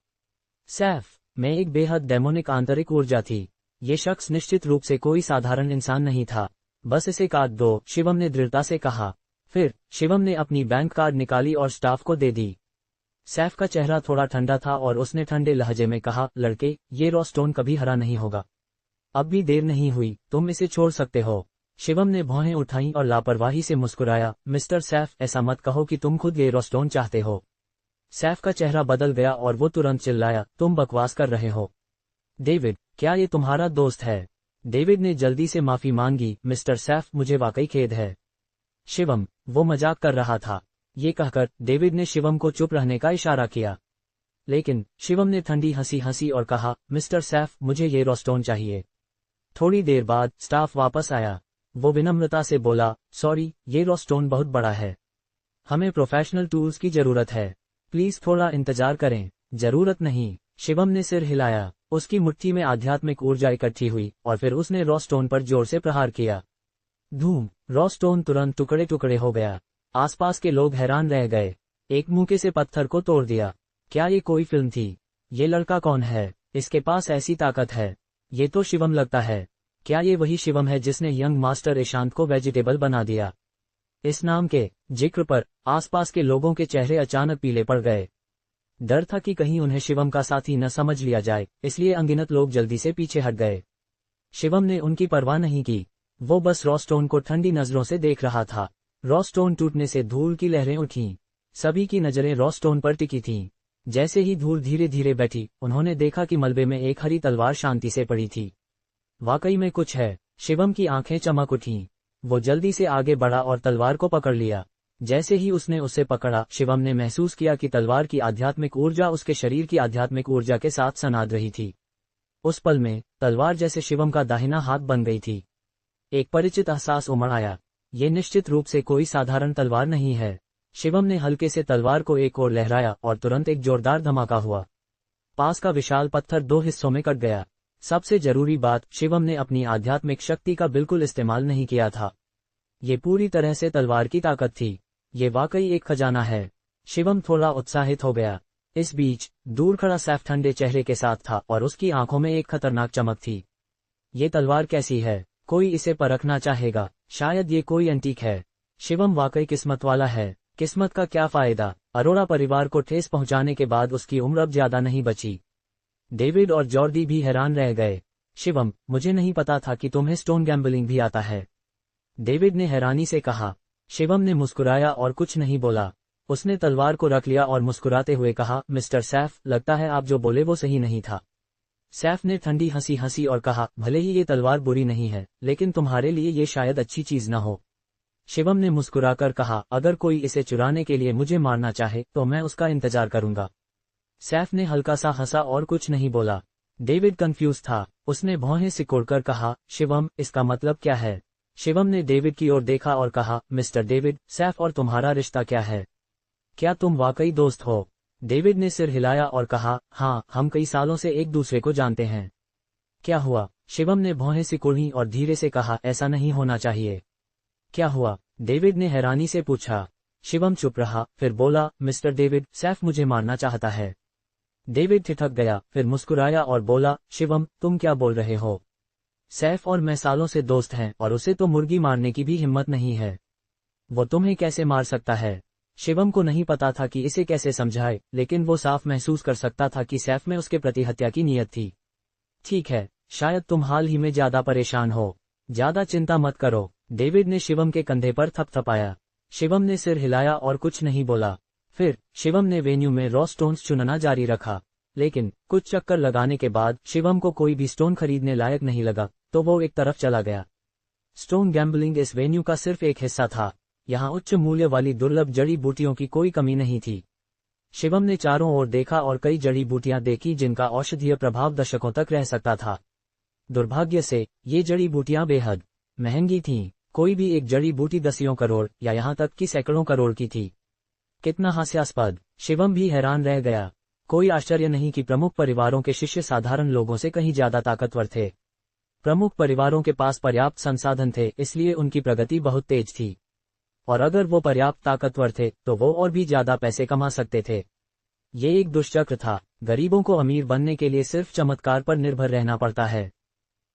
सैफ में एक बेहद डेमोनिक आंतरिक ऊर्जा थी। ये शख्स निश्चित रूप से कोई साधारण इंसान नहीं था। बस इसे काट दो, शिवम ने दृढ़ता से कहा। फिर शिवम ने अपनी बैंक कार्ड निकाली और स्टाफ को दे दी। सैफ का चेहरा थोड़ा ठंडा था और उसने ठंडे लहजे में कहा, लड़के, ये रॉ स्टोन कभी हरा नहीं होगा। अब भी देर नहीं हुई, तुम इसे छोड़ सकते हो। शिवम ने भौहें उठाई और लापरवाही से मुस्कुराया। मिस्टर सैफ, ऐसा मत कहो कि तुम खुद ये रॉ स्टोन चाहते हो। सैफ का चेहरा बदल गया और वो तुरंत चिल्लाया, तुम बकवास कर रहे हो। डेविड, क्या ये तुम्हारा दोस्त है? डेविड ने जल्दी से माफी मांगी। मिस्टर सैफ, मुझे वाकई खेद है। शिवम, वो मजाक कर रहा था। ये कहकर डेविड ने शिवम को चुप रहने का इशारा किया। लेकिन शिवम ने ठंडी हंसी हंसी और कहा, मिस्टर सैफ, मुझे ये रॉ स्टोन चाहिए। थोड़ी देर बाद स्टाफ वापस आया। वो विनम्रता से बोला, सॉरी, ये रॉ स्टोन बहुत बड़ा है। हमें प्रोफेशनल टूल्स की जरूरत है, प्लीज थोड़ा इंतजार करें। जरूरत नहीं, शिवम ने सिर हिलाया। उसकी मुट्ठी में आध्यात्मिक ऊर्जा इकट्ठी हुई और फिर उसने रॉ स्टोन पर जोर से प्रहार किया। धूम! रॉ स्टोन तुरंत टुकड़े टुकड़े हो गया। आसपास के लोग हैरान रह गए। एक मुक्के से पत्थर को तोड़ दिया। क्या ये कोई फिल्म थी? ये लड़का कौन है? इसके पास ऐसी ताकत है। ये तो शिवम लगता है। क्या ये वही शिवम है जिसने यंग मास्टर ईशांत को वेजिटेबल बना दिया? इस नाम के जिक्र पर आसपास के लोगों के चेहरे अचानक पीले पड़ गए। डर था कि कहीं उन्हें शिवम का साथी न समझ लिया जाए, इसलिए अनगिनत लोग जल्दी से पीछे हट गए। शिवम ने उनकी परवाह नहीं की। वो बस रॉ स्टोन को ठंडी नजरों से देख रहा था। रॉ स्टोन टूटने से धूल की लहरें उठीं। सभी की नजरें रॉ स्टोन पर टिकी थीं। जैसे ही धूल धीरे धीरे बैठी, उन्होंने देखा कि मलबे में एक हरी तलवार शांति से पड़ी थी। वाकई में कुछ है। शिवम की आंखें चमक उठीं। वो जल्दी से आगे बढ़ा और तलवार को पकड़ लिया। जैसे ही उसने उसे पकड़ा, शिवम ने महसूस किया कि तलवार की आध्यात्मिक ऊर्जा उसके शरीर की आध्यात्मिक ऊर्जा के साथ सनाद रही थी। उस पल में तलवार जैसे शिवम का दाहिना हाथ बन गई थी। एक परिचित एहसास उमड़ आया। ये निश्चित रूप से कोई साधारण तलवार नहीं है। शिवम ने हल्के से तलवार को एक ओर लहराया और तुरंत एक जोरदार धमाका हुआ। पास का विशाल पत्थर दो हिस्सों में कट गया। सबसे जरूरी बात, शिवम ने अपनी आध्यात्मिक शक्ति का बिल्कुल इस्तेमाल नहीं किया था। ये पूरी तरह से तलवार की ताकत थी। ये वाकई एक खजाना है। शिवम थोड़ा उत्साहित हो गया। इस बीच दूर खड़ा सैफ ठंडे चेहरे के साथ था और उसकी आंखों में एक खतरनाक चमक थी। ये तलवार कैसी है? कोई इसे परखना चाहेगा। शायद ये कोई एंटीक है। शिवम वाकई किस्मत वाला है। किस्मत का क्या फायदा? अरोड़ा परिवार को ठेस पहुंचाने के बाद उसकी उम्र अब ज्यादा नहीं बची। डेविड और जॉर्डी भी हैरान रह गए। शिवम, मुझे नहीं पता था कि तुम्हें स्टोन गैम्बलिंग भी आता है। डेविड ने हैरानी से कहा। शिवम ने मुस्कुराया और कुछ नहीं बोला। उसने तलवार को रख लिया और मुस्कुराते हुए कहा, मिस्टर सैफ, लगता है आप जो बोले वो सही नहीं था। सैफ ने ठंडी हंसी हंसी और कहा, भले ही ये तलवार बुरी नहीं है, लेकिन तुम्हारे लिए ये शायद अच्छी चीज न हो। शिवम ने मुस्कुराकर कहा, अगर कोई इसे चुराने के लिए मुझे मारना चाहे तो मैं उसका इंतजार करूंगा। सैफ ने हल्का सा हंसा और कुछ नहीं बोला। डेविड कंफ्यूज था। उसने भौहें सिकोड़कर कहा, शिवम, इसका मतलब क्या है? शिवम ने डेविड की ओर देखा और कहा, मिस्टर डेविड, सैफ और तुम्हारा रिश्ता क्या है? क्या तुम वाकई दोस्त हो? डेविड ने सिर हिलाया और कहा, हाँ, हम कई सालों से एक दूसरे को जानते हैं। क्या हुआ? शिवम ने भौहें सिकोड़ी और धीरे से कहा, ऐसा नहीं होना चाहिए। क्या हुआ? डेविड ने हैरानी से पूछा। शिवम चुप रहा, फिर बोला, मिस्टर डेविड, सैफ मुझे मारना चाहता है। डेविड ठिठक गया, फिर मुस्कुराया और बोला, शिवम, तुम क्या बोल रहे हो? सैफ और मैं सालों से दोस्त हैं और उसे तो मुर्गी मारने की भी हिम्मत नहीं है। वो तुम्हें कैसे मार सकता है? शिवम को नहीं पता था कि इसे कैसे समझाए, लेकिन वो साफ महसूस कर सकता था कि सैफ में उसके प्रति हत्या की नीयत थी। ठीक है, शायद तुम हाल ही में ज्यादा परेशान हो। ज्यादा चिंता मत करो। डेविड ने शिवम के कंधे पर थपथपाया। शिवम ने सिर हिलाया और कुछ नहीं बोला। फिर शिवम ने वेन्यू में रॉ स्टोन्स चुनना जारी रखा, लेकिन कुछ चक्कर लगाने के बाद शिवम को कोई भी स्टोन खरीदने लायक नहीं लगा, तो वो एक तरफ चला गया। स्टोन गैम्बलिंग इस वेन्यू का सिर्फ एक हिस्सा था। यहाँ उच्च मूल्य वाली दुर्लभ जड़ी बूटियों की कोई कमी नहीं थी। शिवम ने चारों ओर देखा और कई जड़ी बूटियां देखी जिनका औषधीय प्रभाव दशकों तक रह सकता था। दुर्भाग्य से ये जड़ी बूटियां बेहद महंगी थीं। कोई भी एक जड़ी बूटी दसियों करोड़ या यहाँ तक कि सैकड़ों करोड़ की थी। कितना हास्यास्पद! शिवम भी हैरान रह गया। कोई आश्चर्य नहीं कि प्रमुख परिवारों के शिष्य साधारण लोगों से कहीं ज्यादा ताकतवर थे। प्रमुख परिवारों के पास पर्याप्त संसाधन थे, इसलिए उनकी प्रगति बहुत तेज थी। और अगर वो पर्याप्त ताकतवर थे तो वो और भी ज्यादा पैसे कमा सकते थे। ये एक दुष्चक्र था। गरीबों को अमीर बनने के लिए सिर्फ चमत्कार पर निर्भर रहना पड़ता है।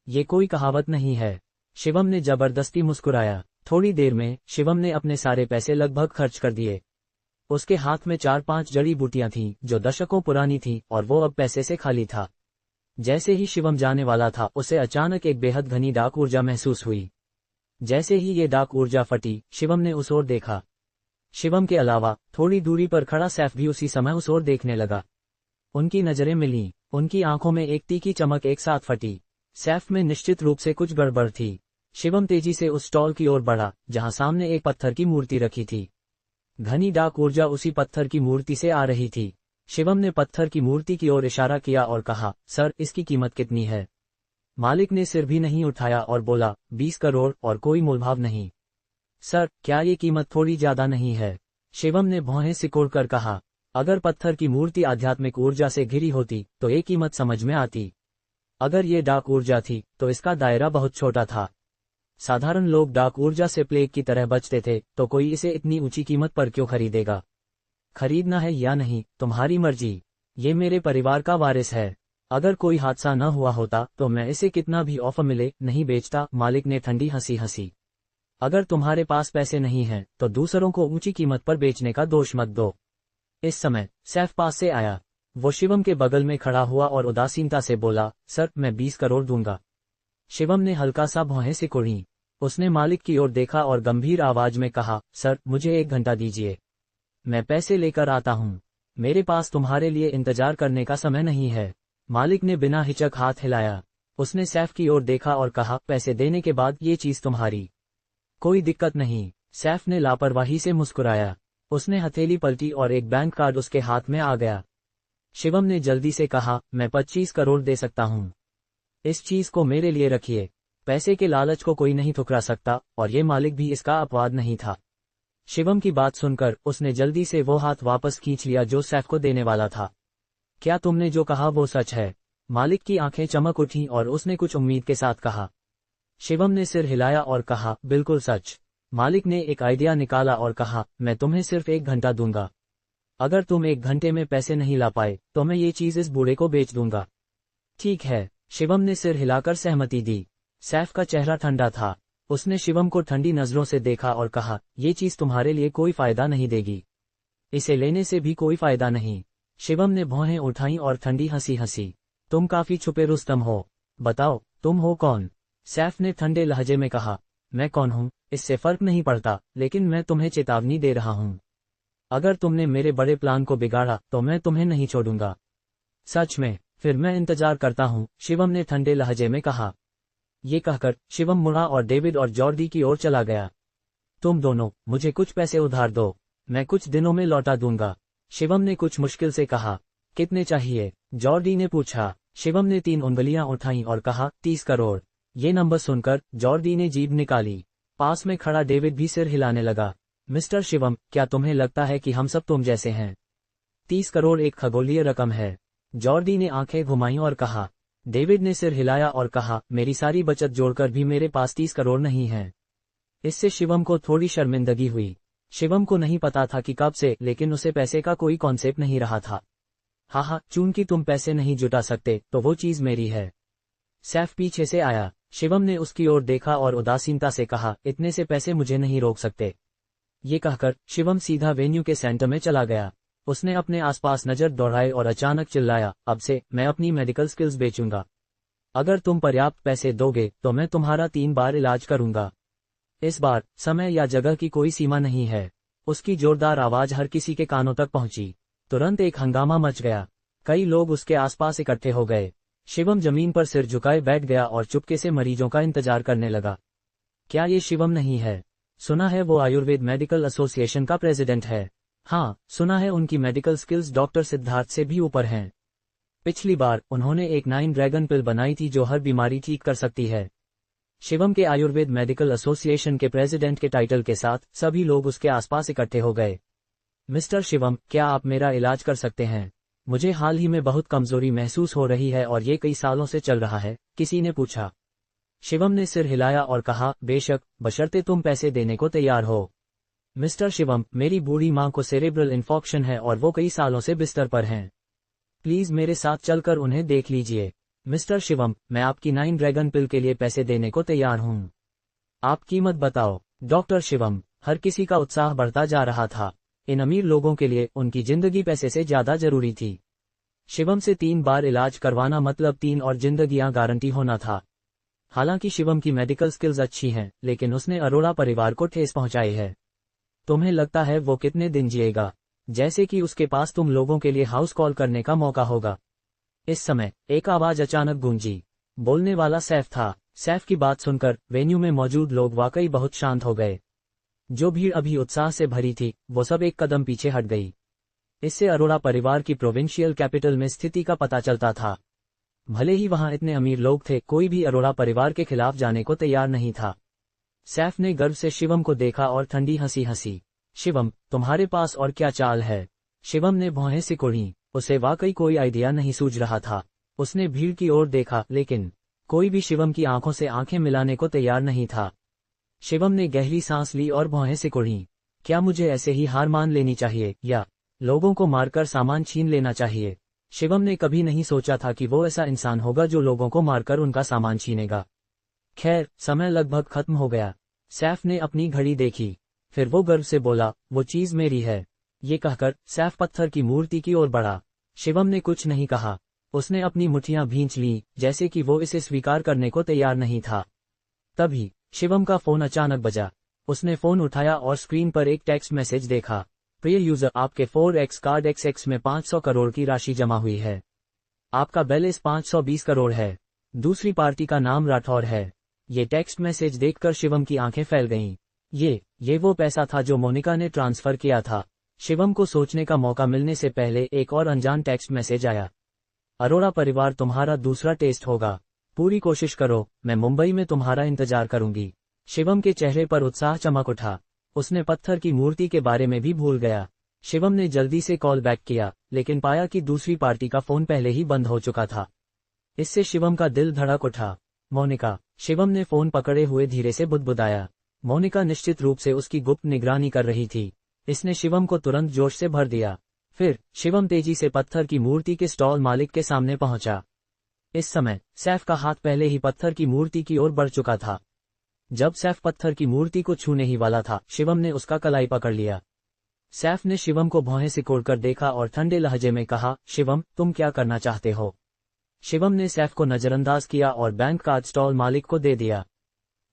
ये कोई कहावत नहीं है। शिवम ने जबरदस्ती मुस्कुराया। थोड़ी देर में शिवम ने अपने सारे पैसे लगभग खर्च कर दिए। उसके हाथ में 4-5 जड़ी बूटियां थीं जो दशकों पुरानी थीं और वो अब पैसे से खाली था। जैसे ही शिवम जाने वाला था, उसे अचानक एक बेहद घनी डार्क ऊर्जा महसूस हुई। जैसे ही ये डार्क ऊर्जा फटी, शिवम ने उस ओर देखा। शिवम के अलावा थोड़ी दूरी पर खड़ा सैफ भी उसी समय उस ओर देखने लगा। उनकी नजरें मिलीं। उनकी आंखों में एक तीखी चमक एक साथ फटी। सैफ में निश्चित रूप से कुछ गड़बड़ थी। शिवम तेजी से उस स्टॉल की ओर बढ़ा जहां सामने एक पत्थर की मूर्ति रखी थी। घनी डार्क ऊर्जा उसी पत्थर की मूर्ति से आ रही थी। शिवम ने पत्थर की मूर्ति की ओर इशारा किया और कहा, सर, इसकी कीमत कितनी है? मालिक ने सिर भी नहीं उठाया और बोला, 20 करोड़ और कोई मोलभाव नहीं। सर, क्या ये कीमत थोड़ी ज्यादा नहीं है? शिवम ने भौहें सिकोड़कर कहा, अगर पत्थर की मूर्ति आध्यात्मिक ऊर्जा से घिरी होती तो एक कीमत समझ में आती। अगर ये डार्क ऊर्जा थी तो इसका दायरा बहुत छोटा था। साधारण लोग डार्क ऊर्जा से प्लेग की तरह बचते थे, तो कोई इसे इतनी ऊंची कीमत पर क्यों खरीदेगा? खरीदना है या नहीं, तुम्हारी मर्जी। ये मेरे परिवार का वारिस है। अगर कोई हादसा न हुआ होता तो मैं इसे कितना भी ऑफर मिले नहीं बेचता, मालिक ने ठंडी हंसी हंसी। अगर तुम्हारे पास पैसे नहीं हैं तो दूसरों को ऊंची कीमत पर बेचने का दोष मत दो। इस समय सैफ पास से आया। वो शिवम के बगल में खड़ा हुआ और उदासीनता से बोला, सर मैं 20 करोड़ दूंगा। शिवम ने हल्का सा भौहें सिकोड़ी। उसने मालिक की ओर देखा और गंभीर आवाज में कहा, सर मुझे 1 घंटा दीजिए, मैं पैसे लेकर आता हूँ। मेरे पास तुम्हारे लिए इंतजार करने का समय नहीं है। मालिक ने बिना हिचक हाथ हिलाया। उसने सैफ की ओर देखा और कहा, पैसे देने के बाद ये चीज तुम्हारी। कोई दिक्कत नहीं। सैफ ने लापरवाही से मुस्कुराया। उसने हथेली पलटी और एक बैंक कार्ड उसके हाथ में आ गया। शिवम ने जल्दी से कहा, मैं 25 करोड़ दे सकता हूँ। इस चीज को मेरे लिए रखिए। पैसे के लालच को कोई नहीं ठुकरा सकता, और ये मालिक भी इसका अपवाद नहीं था। शिवम की बात सुनकर उसने जल्दी से वो हाथ वापस खींच लिया जो सैफ को देने वाला था। क्या तुमने जो कहा वो सच है? मालिक की आंखें चमक उठीं और उसने कुछ उम्मीद के साथ कहा। शिवम ने सिर हिलाया और कहा, बिल्कुल सच। मालिक ने एक आइडिया निकाला और कहा, मैं तुम्हें सिर्फ 1 घंटा दूंगा। अगर तुम 1 घंटे में पैसे नहीं ला पाए तो मैं ये चीज इस बूढ़े को बेच दूंगा। ठीक है। शिवम ने सिर हिलाकर सहमति दी। सैफ का चेहरा ठंडा था। उसने शिवम को ठंडी नजरों से देखा और कहा, ये चीज तुम्हारे लिए कोई फायदा नहीं देगी। इसे लेने से भी कोई फायदा नहीं। शिवम ने भौहें उठाईं और ठंडी हंसी हंसी। तुम काफी छुपे रुस्तम हो। बताओ तुम हो कौन? सैफ ने ठंडे लहजे में कहा, मैं कौन हूँ इससे फर्क नहीं पड़ता, लेकिन मैं तुम्हें चेतावनी दे रहा हूँ। अगर तुमने मेरे बड़े प्लान को बिगाड़ा तो मैं तुम्हें नहीं छोड़ूंगा। सच में? फिर मैं इंतजार करता हूँ, शिवम ने ठंडे लहजे में कहा। ये कहकर शिवम मुड़ा और डेविड और जॉर्डी की ओर चला गया। तुम दोनों मुझे कुछ पैसे उधार दो, मैं कुछ दिनों में लौटा दूंगा। शिवम ने कुछ मुश्किल से कहा। कितने चाहिए? जॉर्डी ने पूछा। शिवम ने 3 उंगलियां उठाईं और कहा, 30 करोड़। ये नंबर सुनकर जॉर्डी ने जीभ निकाली। पास में खड़ा डेविड भी सिर हिलाने लगा। मिस्टर शिवम, क्या तुम्हें लगता है कि हम सब तुम जैसे हैं? 30 करोड़ एक खगोलीय रकम है। जॉर्डी ने आंखें घुमाईं और कहा। डेविड ने सिर हिलाया और कहा, मेरी सारी बचत जोड़कर भी मेरे पास 30 करोड़ नहीं है। इससे शिवम को थोड़ी शर्मिंदगी हुई। शिवम को नहीं पता था कि कब से, लेकिन उसे पैसे का कोई कॉन्सेप्ट नहीं रहा था। हाँ, चूंकि तुम पैसे नहीं जुटा सकते तो वो चीज मेरी है। सैफ पीछे से आया। शिवम ने उसकी ओर देखा और उदासीनता से कहा, इतने से पैसे मुझे नहीं रोक सकते। ये कहकर शिवम सीधा वेन्यू के सेंटर में चला गया। उसने अपने आसपास नजर दौड़ाई और अचानक चिल्लाया, अब से मैं अपनी मेडिकल स्किल्स बेचूंगा। अगर तुम पर्याप्त पैसे दोगे तो मैं तुम्हारा 3 बार इलाज करूंगा। इस बार समय या जगह की कोई सीमा नहीं है। उसकी जोरदार आवाज हर किसी के कानों तक पहुंची। तुरंत एक हंगामा मच गया। कई लोग उसके आसपास इकट्ठे हो गए। शिवम जमीन पर सिर झुकाए बैठ गया और चुपके से मरीजों का इंतजार करने लगा। क्या ये शिवम नहीं है? सुना है वो आयुर्वेद मेडिकल एसोसिएशन का प्रेसिडेंट है। हाँ, सुना है उनकी मेडिकल स्किल्स डॉक्टर सिद्धार्थ से भी ऊपर हैं। पिछली बार उन्होंने एक 9 ड्रैगन पिल बनाई थी जो हर बीमारी ठीक कर सकती है। शिवम के आयुर्वेद मेडिकल एसोसिएशन के प्रेसिडेंट के टाइटल के साथ सभी लोग उसके आसपास इकट्ठे हो गए। मिस्टर शिवम, क्या आप मेरा इलाज कर सकते हैं? मुझे हाल ही में बहुत कमजोरी महसूस हो रही है और ये कई सालों से चल रहा है, किसी ने पूछा। शिवम ने सिर हिलाया और कहा, बेशक, बशर्ते तुम पैसे देने को तैयार हो। मिस्टर शिवम, मेरी बूढ़ी मां को सेरेब्रल इन्फॉक्शन है और वो कई सालों से बिस्तर पर हैं। प्लीज मेरे साथ चलकर उन्हें देख लीजिए। मिस्टर शिवम, मैं आपकी 9 ड्रैगन पिल के लिए पैसे देने को तैयार हूँ। आप कीमत बताओ। डॉक्टर शिवम, हर किसी का उत्साह बढ़ता जा रहा था। इन अमीर लोगों के लिए उनकी जिंदगी पैसे से ज्यादा जरूरी थी। शिवम से 3 बार इलाज करवाना मतलब 3 और जिंदगियां गारंटी होना था। हालांकि शिवम की मेडिकल स्किल्स अच्छी हैं, लेकिन उसने अरोड़ा परिवार को ठेस पहुंचाई है। तुम्हें लगता है वो कितने दिन जिएगा? जैसे कि उसके पास तुम लोगों के लिए हाउस कॉल करने का मौका होगा। इस समय एक आवाज अचानक गूंजी। बोलने वाला सैफ था। सैफ की बात सुनकर वेन्यू में मौजूद लोग वाकई बहुत शांत हो गए। जो भीड़ अभी उत्साह से भरी थी वो सब एक कदम पीछे हट गई। इससे अरोड़ा परिवार की प्रोविंशियल कैपिटल में स्थिति का पता चलता था। भले ही वहां इतने अमीर लोग थे, कोई भी अरोड़ा परिवार के खिलाफ जाने को तैयार नहीं था। सैफ ने गर्व से शिवम को देखा और ठंडी हंसी हंसी। शिवम, तुम्हारे पास और क्या चाल है? शिवम ने भौहें सिकुड़ी। उसे वाकई कोई आइडिया नहीं सूझ रहा था। उसने भीड़ की ओर देखा, लेकिन कोई भी शिवम की आंखों से आंखें मिलाने को तैयार नहीं था। शिवम ने गहरी सांस ली और भौहें सिकुड़ी। क्या मुझे ऐसे ही हार मान लेनी चाहिए, या लोगों को मारकर सामान छीन लेना चाहिए? शिवम ने कभी नहीं सोचा था कि वो ऐसा इंसान होगा जो लोगों को मारकर उनका सामान छीनेगा। खैर, समय लगभग खत्म हो गया। सैफ ने अपनी घड़ी देखी। फिर वो गर्व से बोला, वो चीज मेरी है। ये कहकर सैफ पत्थर की मूर्ति की ओर बढ़ा। शिवम ने कुछ नहीं कहा। उसने अपनी मुट्ठियां भींच लीं, जैसे कि वो इसे स्वीकार करने को तैयार नहीं था। तभी शिवम का फोन अचानक बजा। उसने फोन उठाया और स्क्रीन पर एक टेक्स्ट मैसेज देखा। प्रिय यूजर, आपके 4x कार्ड XX में 500 करोड़ की राशि जमा हुई है। आपका बैलेंस 520 करोड़ है। दूसरी पार्टी का नाम राठौर है। ये टेक्स्ट मैसेज देखकर शिवम की आंखें फैल गईं। ये वो पैसा था जो मोनिका ने ट्रांसफर किया था। शिवम को सोचने का मौका मिलने से पहले एक और अनजान टेक्स्ट मैसेज आया। अरोड़ा परिवार तुम्हारा दूसरा टेस्ट होगा। पूरी कोशिश करो, मैं मुंबई में तुम्हारा इंतजार करूंगी। शिवम के चेहरे पर उत्साह चमक उठा। उसने पत्थर की मूर्ति के बारे में भी भूल गया। शिवम ने जल्दी से कॉल बैक किया, लेकिन पाया कि दूसरी पार्टी का फोन पहले ही बंद हो चुका था। इससे शिवम का दिल धड़क उठा। मोनिका। शिवम ने फोन पकड़े हुए धीरे से बुदबुदाया। मोनिका निश्चित रूप से उसकी गुप्त निगरानी कर रही थी। इसने शिवम को तुरंत जोश से भर दिया। फिर शिवम तेजी से पत्थर की मूर्ति के स्टॉल मालिक के सामने पहुंचा। इस समय सैफ का हाथ पहले ही पत्थर की मूर्ति की ओर बढ़ चुका था। जब सैफ पत्थर की मूर्ति को छूने ही वाला था, शिवम ने उसका कलाई पकड़ लिया। सैफ ने शिवम को भौहें सिकोड़कर देखा और ठंडे लहजे में कहा, शिवम, तुम क्या करना चाहते हो? शिवम ने सैफ को नजरअंदाज किया और बैंक कार्ड स्टॉल मालिक को दे दिया।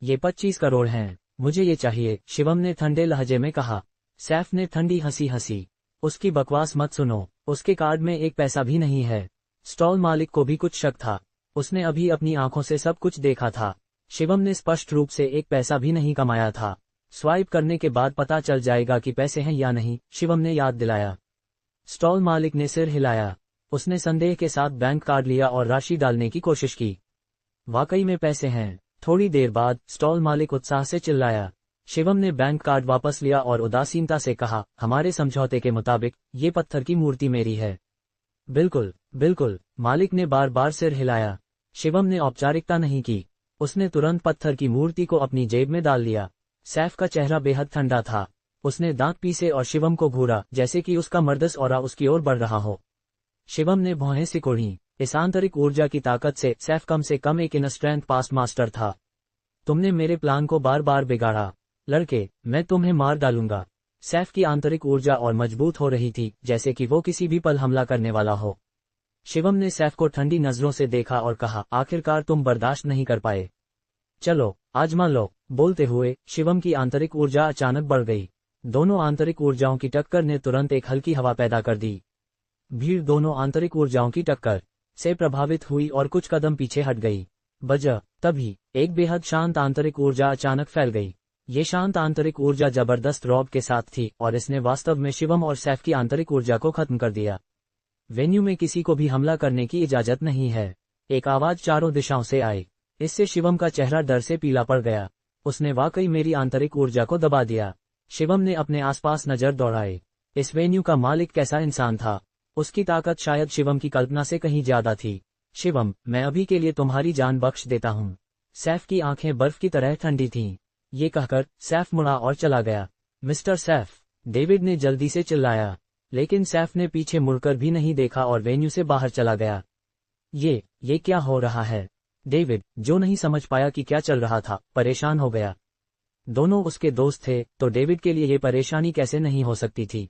ये 25 करोड़ हैं, मुझे ये चाहिए, शिवम ने ठंडे लहजे में कहा। सैफ ने ठंडी हंसी हंसी। उसकी बकवास मत सुनो, उसके कार्ड में एक पैसा भी नहीं है। स्टॉल मालिक को भी कुछ शक था। उसने अभी अपनी आंखों से सब कुछ देखा था। शिवम ने स्पष्ट रूप से एक पैसा भी नहीं कमाया था। स्वाइप करने के बाद पता चल जाएगा कि पैसे हैं या नहीं, शिवम ने याद दिलाया। स्टॉल मालिक ने सिर हिलाया। उसने संदेह के साथ बैंक कार्ड लिया और राशि डालने की कोशिश की। वाकई में पैसे हैं। थोड़ी देर बाद स्टॉल मालिक उत्साह से चिल्लाया। शिवम ने बैंक कार्ड वापस लिया और उदासीनता से कहा, हमारे समझौते के मुताबिक ये पत्थर की मूर्ति मेरी है। बिल्कुल बिल्कुल, मालिक ने बार बार सिर हिलाया। शिवम ने औपचारिकता नहीं की। उसने तुरंत पत्थर की मूर्ति को अपनी जेब में डाल लिया। सैफ का चेहरा बेहद ठंडा था। उसने दांत पीसे और शिवम को घूरा, जैसे कि उसका मर्दस ऑरा उसकी ओर बढ़ रहा हो। शिवम ने भौहें सिकोड़ी। इस आंतरिक ऊर्जा की ताकत से कम एक इन स्ट्रेंथ पास्ट मास्टर था। तुमने मेरे प्लान को बार बार बिगाड़ा। लड़के, मैं तुम्हें मार डालूंगा। सैफ की आंतरिक ऊर्जा और मजबूत हो रही थी, जैसे कि वो किसी भी पल हमला करने वाला हो। शिवम ने सैफ को ठंडी नजरों से देखा और कहा, आखिरकार तुम बर्दाश्त नहीं कर पाए। चलो, आजमा लो। बोलते हुए शिवम की आंतरिक ऊर्जा अचानक बढ़ गई। दोनों आंतरिक ऊर्जाओं की टक्कर ने तुरंत एक हल्की हवा पैदा कर दी। भीड़ दोनों आंतरिक ऊर्जाओं की टक्कर से प्रभावित हुई और कुछ कदम पीछे हट गई। तभी एक बेहद शांत आंतरिक ऊर्जा अचानक फैल गई। ये शांत आंतरिक ऊर्जा जबरदस्त रौब के साथ थी और इसने वास्तव में शिवम और सैफ की आंतरिक ऊर्जा को खत्म कर दिया। वेन्यू में किसी को भी हमला करने की इजाजत नहीं है। एक आवाज चारों दिशाओं से आई। इससे शिवम का चेहरा डर से पीला पड़ गया। उसने वाकई मेरी आंतरिक ऊर्जा को दबा दिया। शिवम ने अपने आसपास नजर दौड़ाई। इस वेन्यू का मालिक कैसा इंसान था? उसकी ताकत शायद शिवम की कल्पना से कहीं ज्यादा थी। शिवम, मैं अभी के लिए तुम्हारी जान बख्श देता हूँ। सैफ की आंखें बर्फ की तरह ठंडी थीं। ये कहकर सैफ मुड़ा और चला गया। मिस्टर सैफ, डेविड ने जल्दी से चिल्लाया, लेकिन सैफ ने पीछे मुड़कर भी नहीं देखा और वेन्यू से बाहर चला गया। ये क्या हो रहा है? डेविड, जो नहीं समझ पाया कि क्या चल रहा था, परेशान हो गया। दोनों उसके दोस्त थे, तो डेविड के लिए ये परेशानी कैसे नहीं हो सकती थी?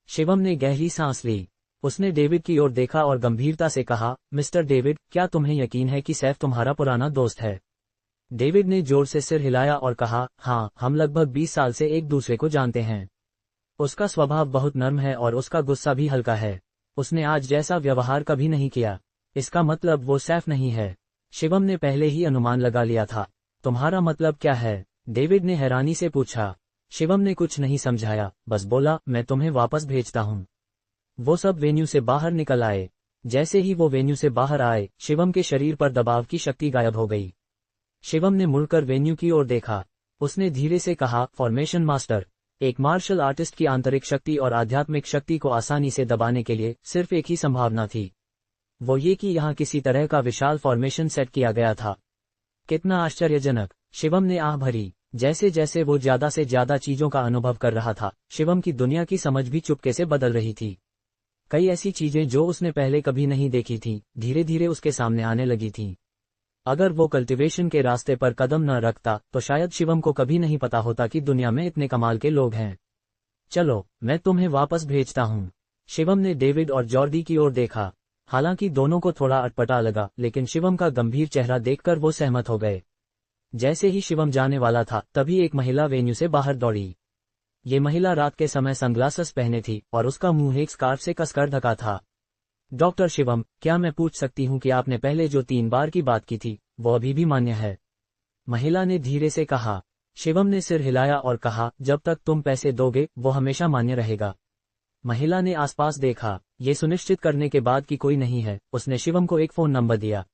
शिवम ने गहरी सांस ली। उसने डेविड की ओर देखा और गंभीरता से कहा, मिस्टर डेविड, क्या तुम्हें यकीन है कि सैफ तुम्हारा पुराना दोस्त है? डेविड ने जोर से सिर हिलाया और कहा, हाँ, हम लगभग 20 साल से एक दूसरे को जानते हैं। उसका स्वभाव बहुत नर्म है और उसका गुस्सा भी हल्का है। उसने आज जैसा व्यवहार कभी नहीं किया। इसका मतलब वो सैफ नहीं है। शिवम ने पहले ही अनुमान लगा लिया था। तुम्हारा मतलब क्या है? डेविड ने हैरानी से पूछा। शिवम ने कुछ नहीं समझाया, बस बोला, मैं तुम्हें वापस भेजता हूँ। वो सब वेन्यू से बाहर निकल आए। जैसे ही वो वेन्यू से बाहर आए, शिवम के शरीर पर दबाव की शक्ति गायब हो गई। शिवम ने मुड़कर वेन्यू की ओर देखा। उसने धीरे से कहा, फॉर्मेशन मास्टर। एक मार्शल आर्टिस्ट की आंतरिक शक्ति और आध्यात्मिक शक्ति को आसानी से दबाने के लिए सिर्फ एक ही संभावना थी, वो ये कि यहाँ किसी तरह का विशाल फॉर्मेशन सेट किया गया था। कितना आश्चर्यजनक, शिवम ने आह भरी। जैसे जैसे वो ज्यादा से ज्यादा चीजों का अनुभव कर रहा था, शिवम की दुनिया की समझ भी चुपके से बदल रही थी। कई ऐसी चीजें जो उसने पहले कभी नहीं देखी थीं, धीरे धीरे उसके सामने आने लगी थीं। अगर वो कल्टीवेशन के रास्ते पर कदम न रखता तो शायद शिवम को कभी नहीं पता होता कि दुनिया में इतने कमाल के लोग हैं। चलो, मैं तुम्हें वापस भेजता हूँ। शिवम ने डेविड और जॉर्डी की ओर देखा। हालांकि दोनों को थोड़ा अटपटा लगा, लेकिन शिवम का गंभीर चेहरा देखकर वो सहमत हो गए। जैसे ही शिवम जाने वाला था, तभी एक महिला वेन्यू से बाहर दौड़ी। ये महिला रात के समय सनग्लासेस पहने थी और उसका मुंह एक स्कार्फ से कसकर ढका था। डॉक्टर शिवम, क्या मैं पूछ सकती हूँ कि आपने पहले जो 3 बार की बात की थी, वो अभी भी मान्य है? महिला ने धीरे से कहा। शिवम ने सिर हिलाया और कहा, जब तक तुम पैसे दोगे वो हमेशा मान्य रहेगा। महिला ने आसपास देखा। ये सुनिश्चित करने के बाद कि कोई नहीं है, उसने शिवम को एक फोन नंबर दिया।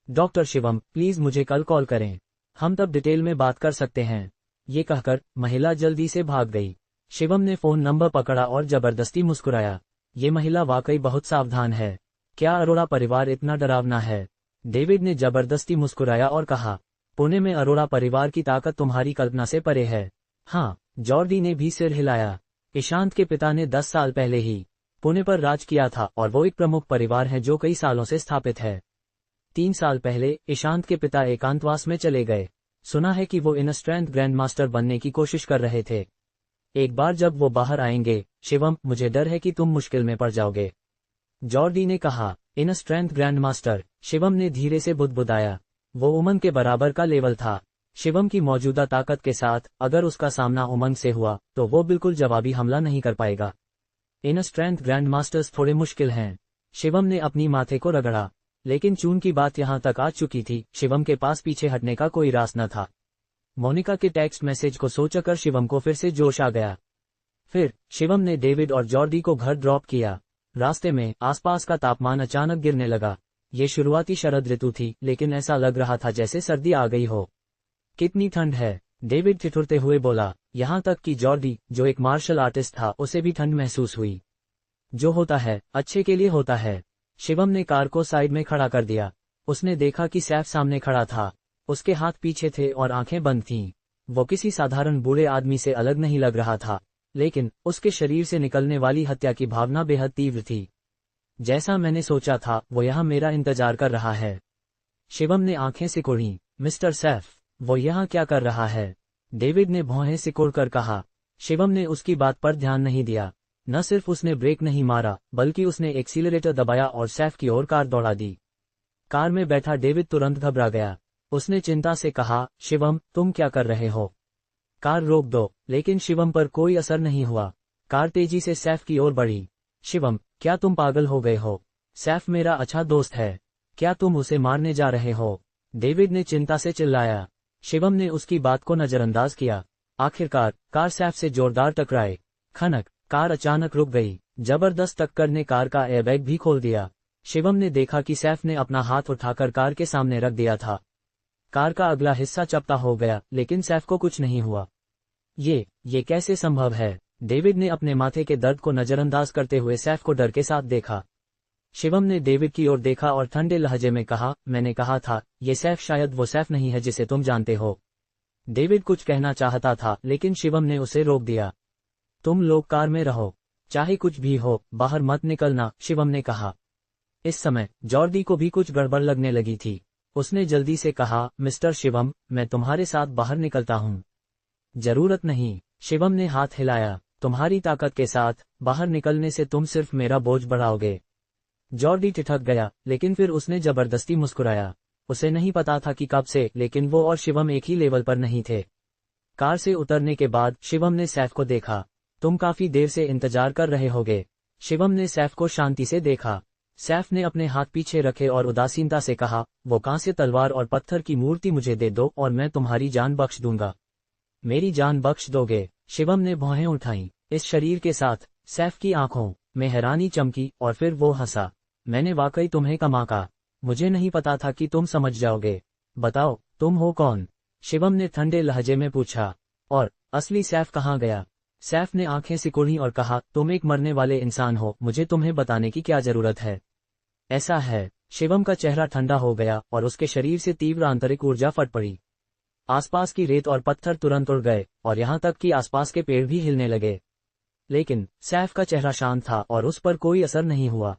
डॉक्टर शिवम, प्लीज मुझे कल कॉल करें, हम तब डिटेल में बात कर सकते हैं। ये कहकर महिला जल्दी से भाग गई। शिवम ने फोन नंबर पकड़ा और जबरदस्ती मुस्कुराया। ये महिला वाकई बहुत सावधान है। क्या अरोड़ा परिवार इतना डरावना है? डेविड ने जबरदस्ती मुस्कुराया और कहा, पुणे में अरोड़ा परिवार की ताकत तुम्हारी कल्पना से परे है। हाँ, जॉर्डी ने भी सिर हिलाया। ईशांत के पिता ने 10 साल पहले ही पुणे पर राज किया था और वो एक प्रमुख परिवार है जो कई सालों से स्थापित है। 3 साल पहले ईशांत के पिता एकांतवास में चले गए। सुना है कि वो इन स्ट्रेंथ ग्रैंड मास्टर बनने की कोशिश कर रहे थे। एक बार जब वो बाहर आएंगे, शिवम, मुझे डर है कि तुम मुश्किल में पड़ जाओगे। जॉर्डी ने कहा। In strength grand master, Shivam ने धीरे से बुदबुदाया। वो उमंग के बराबर का लेवल था। शिवम की मौजूदा ताकत के साथ अगर उसका सामना उमंग से हुआ तो वो बिल्कुल जवाबी हमला नहीं कर पाएगा। इन स्ट्रेंथ ग्रैंड मास्टर्स थोड़े मुश्किल हैं। शिवम ने अपनी माथे को रगड़ा। लेकिन चून की बात यहाँ तक आ चुकी थी, शिवम के पास पीछे हटने का कोई रास्ता न था। मोनिका के टेक्स्ट मैसेज को सोचकर शिवम को फिर से जोश आ गया। फिर शिवम ने डेविड और जॉर्डी को घर ड्रॉप किया। रास्ते में आसपास का तापमान अचानक गिरने लगा। ये शुरुआती शरद ऋतु थी, लेकिन ऐसा लग रहा था जैसे सर्दी आ गई हो। कितनी ठंड है, डेविड ठिठुरते हुए बोला। यहाँ तक कि जॉर्डी, जो एक मार्शल आर्टिस्ट था, उसे भी ठंड महसूस हुई। जो होता है अच्छे के लिए होता है। शिवम ने कार को साइड में खड़ा कर दिया। उसने देखा कि सैफ सामने खड़ा था। उसके हाथ पीछे थे और आंखें बंद थीं। वो किसी साधारण बूढ़े आदमी से अलग नहीं लग रहा था, लेकिन उसके शरीर से निकलने वाली हत्या की भावना बेहद तीव्र थी। जैसा मैंने सोचा था, वो यहाँ मेरा इंतजार कर रहा है। शिवम ने आंखें सिकोड़ी। मिस्टर सैफ, वो यहाँ क्या कर रहा है? डेविड ने भौहें सिकोड़कर कहा। शिवम ने उसकी बात पर ध्यान नहीं दिया। न सिर्फ उसने ब्रेक नहीं मारा, बल्कि उसने एक्सीलरेटर दबाया और सैफ की ओर कार दौड़ा दी। कार में बैठा डेविड तुरंत घबरा गया। उसने चिंता से कहा, शिवम, तुम क्या कर रहे हो? कार रोक दो। लेकिन शिवम पर कोई असर नहीं हुआ। कार तेजी से सैफ की ओर बढ़ी। शिवम, क्या तुम पागल हो गए हो? सैफ मेरा अच्छा दोस्त है। क्या तुम उसे मारने जा रहे हो? डेविड ने चिंता से चिल्लाया। शिवम ने उसकी बात को नजरअंदाज किया। आखिरकार कार सैफ से जोरदार टकराए। खनक, कार अचानक रुक गई। जबरदस्त टक्कर ने कार का एयरबैग भी खोल दिया। शिवम ने देखा कि सैफ ने अपना हाथ उठाकर कार के सामने रख दिया था। कार का अगला हिस्सा चपटा हो गया, लेकिन सैफ को कुछ नहीं हुआ। ये कैसे संभव है? डेविड ने अपने माथे के दर्द को नजरअंदाज करते हुए सैफ को डर के साथ देखा। शिवम ने डेविड की ओर देखा और ठंडे लहजे में कहा, मैंने कहा था, ये सैफ शायद वो सैफ नहीं है जिसे तुम जानते हो। डेविड कुछ कहना चाहता था, लेकिन शिवम ने उसे रोक दिया। तुम लोग कार में रहो, चाहे कुछ भी हो, बाहर मत निकलना, शिवम ने कहा। इस समय जॉर्डी को भी कुछ गड़बड़ लगने लगी थी। उसने जल्दी से कहा, मिस्टर शिवम, मैं तुम्हारे साथ बाहर निकलता हूँ। जरूरत नहीं, शिवम ने हाथ हिलाया। तुम्हारी ताकत के साथ बाहर निकलने से तुम सिर्फ मेरा बोझ बढ़ाओगे। जॉर्डी ठिठक गया, लेकिन फिर उसने जबरदस्ती मुस्कुराया। उसे नहीं पता था कि कब से, लेकिन वो और शिवम एक ही लेवल पर नहीं थे। कार से उतरने के बाद शिवम ने सैफ को देखा। तुम काफी देर से इंतजार कर रहे होगे। शिवम ने सैफ को शांति से देखा। सैफ ने अपने हाथ पीछे रखे और उदासीनता से कहा, वो कांस्य तलवार और पत्थर की मूर्ति मुझे दे दो और मैं तुम्हारी जान बख्श दूंगा। मेरी जान बख्श दोगे? शिवम ने भौहें उठाईं। इस शरीर के साथ सैफ की आंखों में हैरानी चमकी और फिर वो हंसा। मैंने वाकई तुम्हें कमाका। मुझे नहीं पता था कि तुम समझ जाओगे। बताओ, तुम हो कौन? शिवम ने ठंडे लहजे में पूछा। और असली सैफ कहाँ गया? सैफ ने आंखें सिकोड़ी और कहा, तुम एक मरने वाले इंसान हो, मुझे तुम्हें बताने की क्या जरूरत है। ऐसा है। शिवम का चेहरा ठंडा हो गया और उसके शरीर से तीव्र आंतरिक ऊर्जा फट पड़ी। आसपास की रेत और पत्थर तुरंत उड़ गए और यहाँ तक कि आसपास के पेड़ भी हिलने लगे। लेकिन सैफ का चेहरा शांत था और उस पर कोई असर नहीं हुआ।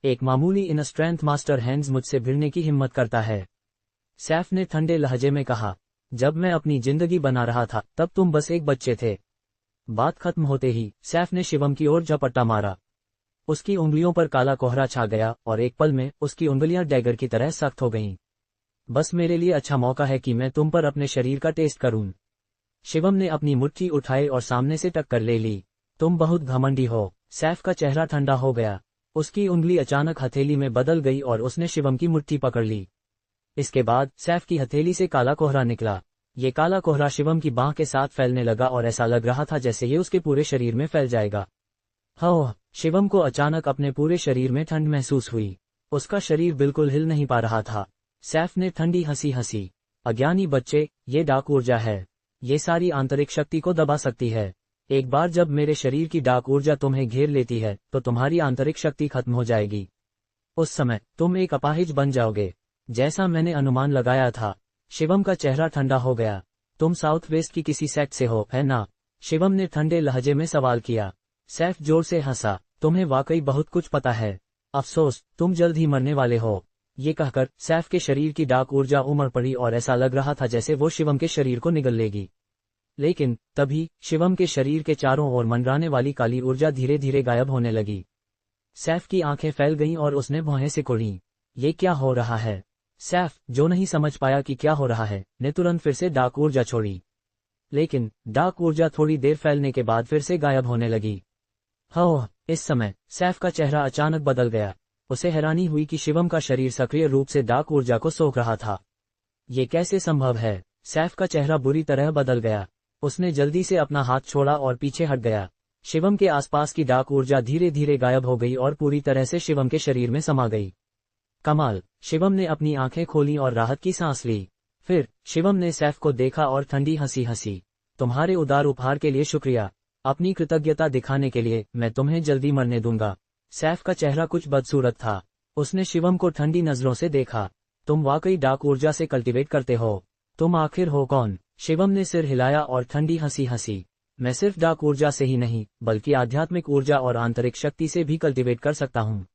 एक मामूली इन स्ट्रेंथ मास्टर हैंड्स मुझसे भिड़ने की हिम्मत करता है, सैफ ने ठंडे लहजे में कहा। जब मैं अपनी जिंदगी बना रहा था तब तुम बस एक बच्चे थे। बात खत्म होते ही सैफ ने शिवम की ओर झपट्टा मारा। उसकी उंगलियों पर काला कोहरा छा गया और एक पल में उसकी उंगलियां डैगर की तरह सख्त हो गईं। बस मेरे लिए अच्छा मौका है कि मैं तुम पर अपने शरीर का टेस्ट करूं। शिवम ने अपनी मुट्ठी उठाई और सामने से टक्कर ले ली। तुम बहुत घमंडी हो। सैफ का चेहरा ठंडा हो गया। उसकी उंगली अचानक हथेली में बदल गई और उसने शिवम की मुट्ठी पकड़ ली। इसके बाद सैफ की हथेली से काला कोहरा निकला। ये काला कोहरा शिवम की बांह के साथ फैलने लगा और ऐसा लग रहा था जैसे ये उसके पूरे शरीर में फैल जाएगा। हाँ, शिवम को अचानक अपने पूरे शरीर में ठंड महसूस हुई। उसका शरीर बिल्कुल हिल नहीं पा रहा था। सैफ ने ठंडी हंसी हंसी। अज्ञानी बच्चे, ये डार्क ऊर्जा है। ये सारी आंतरिक शक्ति को दबा सकती है। एक बार जब मेरे शरीर की डार्क ऊर्जा तुम्हें घेर लेती है तो तुम्हारी आंतरिक शक्ति खत्म हो जाएगी। उस समय तुम एक अपाहिज बन जाओगे, जैसा मैंने अनुमान लगाया था। शिवम का चेहरा ठंडा हो गया। तुम साउथ वेस्ट की किसी सेक्ट से हो, है ना? शिवम ने ठंडे लहजे में सवाल किया। सैफ जोर से हंसा। तुम्हें वाकई बहुत कुछ पता है। अफसोस, तुम जल्द ही मरने वाले हो। ये कहकर सैफ के शरीर की डार्क ऊर्जा उमड़ पड़ी और ऐसा लग रहा था जैसे वो शिवम के शरीर को निगल लेगी। लेकिन तभी शिवम के शरीर के चारों ओर मंडराने वाली काली ऊर्जा धीरे धीरे गायब होने लगी। सैफ की आंखें फैल गईं और उसने भौहें सिकोड़ी। ये क्या हो रहा है? सैफ, जो नहीं समझ पाया कि क्या हो रहा है, ने तुरंत फिर से डार्क ऊर्जा छोड़ी। लेकिन डार्क ऊर्जा थोड़ी देर फैलने के बाद फिर से गायब होने लगी। हाँ, इस समय सैफ का चेहरा अचानक बदल गया। उसे हैरानी हुई कि शिवम का शरीर सक्रिय रूप से डार्क ऊर्जा को सोख रहा था। ये कैसे संभव है? सैफ का चेहरा बुरी तरह बदल गया। उसने जल्दी से अपना हाथ छोड़ा और पीछे हट गया। शिवम के आसपास की डार्क ऊर्जा धीरे धीरे गायब हो गई और पूरी तरह से शिवम के शरीर में समा गई। कमाल! शिवम ने अपनी आंखें खोली और राहत की सांस ली। फिर शिवम ने सैफ को देखा और ठंडी हंसी हंसी। तुम्हारे उदार उपहार के लिए शुक्रिया। अपनी कृतज्ञता दिखाने के लिए मैं तुम्हें जल्दी मरने दूंगा। सैफ का चेहरा कुछ बदसूरत था। उसने शिवम को ठंडी नजरों से देखा। तुम वाकई डार्क ऊर्जा से कल्टीवेट करते हो। तुम आखिर हो कौन? शिवम ने सिर हिलाया और ठंडी हंसी हंसी। मैं सिर्फ डार्क ऊर्जा से ही नहीं, बल्कि आध्यात्मिक ऊर्जा और आंतरिक शक्ति से भी कल्टीवेट कर सकता हूँ।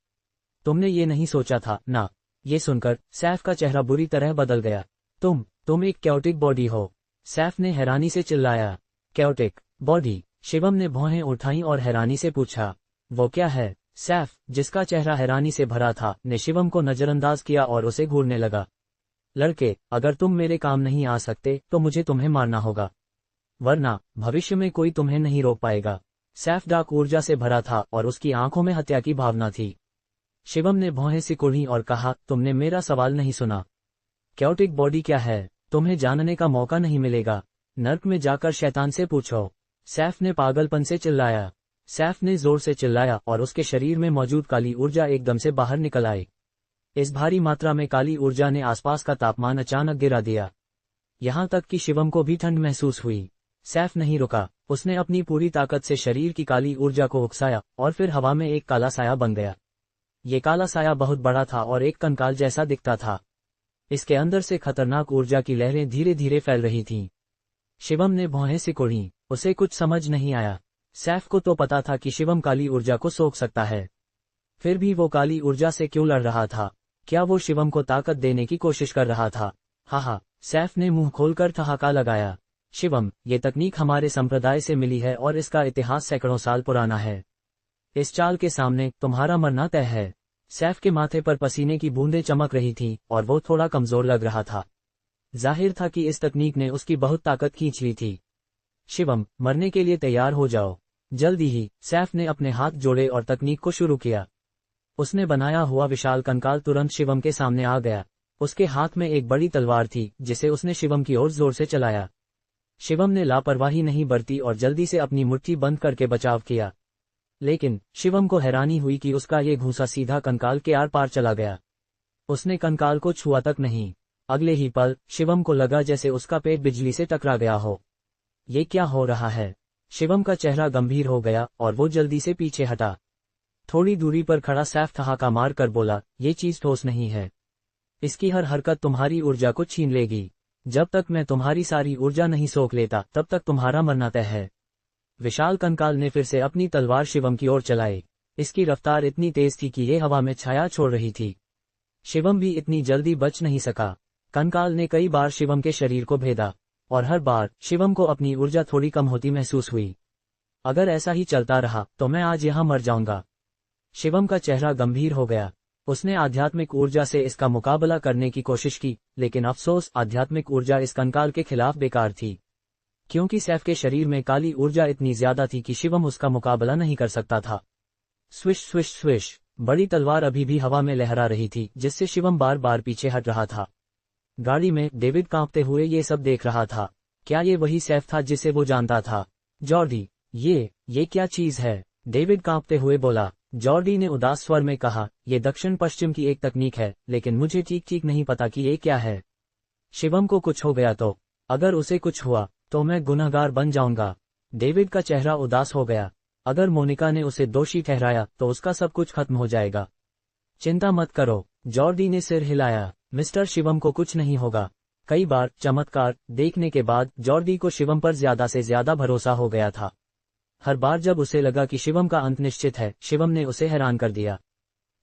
तुमने ये नहीं सोचा था ना? ये सुनकर सैफ का चेहरा बुरी तरह बदल गया। तुम एक कैओटिक बॉडी हो। सैफ ने हैरानी से चिल्लाया। Chaotic body? शिवम ने भौहें उठाईं और हैरानी से पूछा, वो क्या है? सैफ, जिसका चेहरा हैरानी से भरा था, ने शिवम को नजरअंदाज किया और उसे घूरने लगा। लड़के, अगर तुम मेरे काम नहीं आ सकते तो मुझे तुम्हें मारना होगा, वरना भविष्य में कोई तुम्हें नहीं रोक पाएगा। सैफ डार्क ऊर्जा से भरा था और उसकी आंखों में हत्या की भावना थी। शिवम ने भौहें सिकोड़ी और कहा, तुमने मेरा सवाल नहीं सुना। कैओटिक बॉडी क्या है? तुम्हें जानने का मौका नहीं मिलेगा। नर्क में जाकर शैतान से पूछो। सैफ ने पागलपन से चिल्लाया। सैफ ने जोर से चिल्लाया और उसके शरीर में मौजूद काली ऊर्जा एकदम से बाहर निकल आई। इस भारी मात्रा में काली ऊर्जा ने आसपास का तापमान अचानक गिरा दिया। यहाँ तक कि शिवम को भी ठंड महसूस हुई। सैफ नहीं रुका। उसने अपनी पूरी ताकत से शरीर की काली ऊर्जा को उकसाया और फिर हवा में एक काला साया बन गया। ये काला साया बहुत बड़ा था और एक कंकाल जैसा दिखता था। इसके अंदर से खतरनाक ऊर्जा की लहरें धीरे धीरे फैल रही थीं। शिवम ने भौहें सिकोड़ी। उसे कुछ समझ नहीं आया। सैफ को तो पता था कि शिवम काली ऊर्जा को सोख सकता है, फिर भी वो काली ऊर्जा से क्यों लड़ रहा था? क्या वो शिवम को ताकत देने की कोशिश कर रहा था? हा, सैफ ने मुंह खोलकर ठहाका लगाया। शिवम, ये तकनीक हमारे संप्रदाय से मिली है और इसका इतिहास सैकड़ों साल पुराना है। इस चाल के सामने तुम्हारा मरना तय है। सैफ के माथे पर पसीने की बूंदें चमक रही थीं और वो थोड़ा कमजोर लग रहा था। जाहिर था कि इस तकनीक ने उसकी बहुत ताकत खींच ली थी। शिवम, मरने के लिए तैयार हो जाओ। जल्दी ही सैफ ने अपने हाथ जोड़े और तकनीक को शुरू किया। उसने बनाया हुआ विशाल कंकाल तुरंत शिवम के सामने आ गया। उसके हाथ में एक बड़ी तलवार थी जिसे उसने शिवम की ओर जोर से चलाया। शिवम ने लापरवाही नहीं बरती और जल्दी से अपनी मुट्ठी बंद करके बचाव किया। लेकिन शिवम को हैरानी हुई कि उसका ये घूंसा सीधा कंकाल के आर पार चला गया। उसने कंकाल को छुआ तक नहीं। अगले ही पल शिवम को लगा जैसे उसका पेट बिजली से टकरा गया हो। ये क्या हो रहा है? शिवम का चेहरा गंभीर हो गया और वो जल्दी से पीछे हटा। थोड़ी दूरी पर खड़ा सैफ ठहाका मार कर बोला, ये चीज ठोस नहीं है। इसकी हर हरकत तुम्हारी ऊर्जा को छीन लेगी। जब तक मैं तुम्हारी सारी ऊर्जा नहीं सोख लेता तब तक तुम्हारा मरना तय है। विशाल कंकाल ने फिर से अपनी तलवार शिवम की ओर चलाई। इसकी रफ्तार इतनी तेज थी कि ये हवा में छाया छोड़ रही थी। शिवम भी इतनी जल्दी बच नहीं सका। कंकाल ने कई बार शिवम के शरीर को भेदा और हर बार शिवम को अपनी ऊर्जा थोड़ी कम होती महसूस हुई। अगर ऐसा ही चलता रहा तो मैं आज यहां मर जाऊंगा। शिवम का चेहरा गंभीर हो गया। उसने आध्यात्मिक ऊर्जा से इसका मुकाबला करने की कोशिश की, लेकिन अफसोस आध्यात्मिक ऊर्जा इस कंकाल के खिलाफ बेकार थी, क्योंकि सैफ के शरीर में काली ऊर्जा इतनी ज्यादा थी कि शिवम उसका मुकाबला नहीं कर सकता था। स्विश स्विश स्विश, बड़ी तलवार अभी भी हवा में लहरा रही थी, जिससे शिवम बार बार पीछे हट रहा था। गाड़ी में डेविड कांपते हुए ये सब देख रहा था। क्या ये वही सैफ था जिसे वो जानता था? जॉर्डी, ये क्या चीज है? डेविड कांपते हुए बोला। जॉर्डी ने उदास स्वर में कहा, ये दक्षिण पश्चिम की एक तकनीक है, लेकिन मुझे ठीक नहीं पता कि ये क्या है। शिवम को कुछ हो गया तो? अगर उसे कुछ हुआ तो मैं गुनहगार बन जाऊंगा। डेविड का चेहरा उदास हो गया। अगर मोनिका ने उसे दोषी ठहराया तो उसका सब कुछ खत्म हो जाएगा। चिंता मत करो, जॉर्डी ने सिर हिलाया। मिस्टर शिवम को कुछ नहीं होगा। कई बार चमत्कार देखने के बाद जॉर्डी को शिवम पर ज्यादा से ज्यादा भरोसा हो गया था। हर बार जब उसे लगा कि शिवम का अंत निश्चित है, शिवम ने उसे हैरान कर दिया।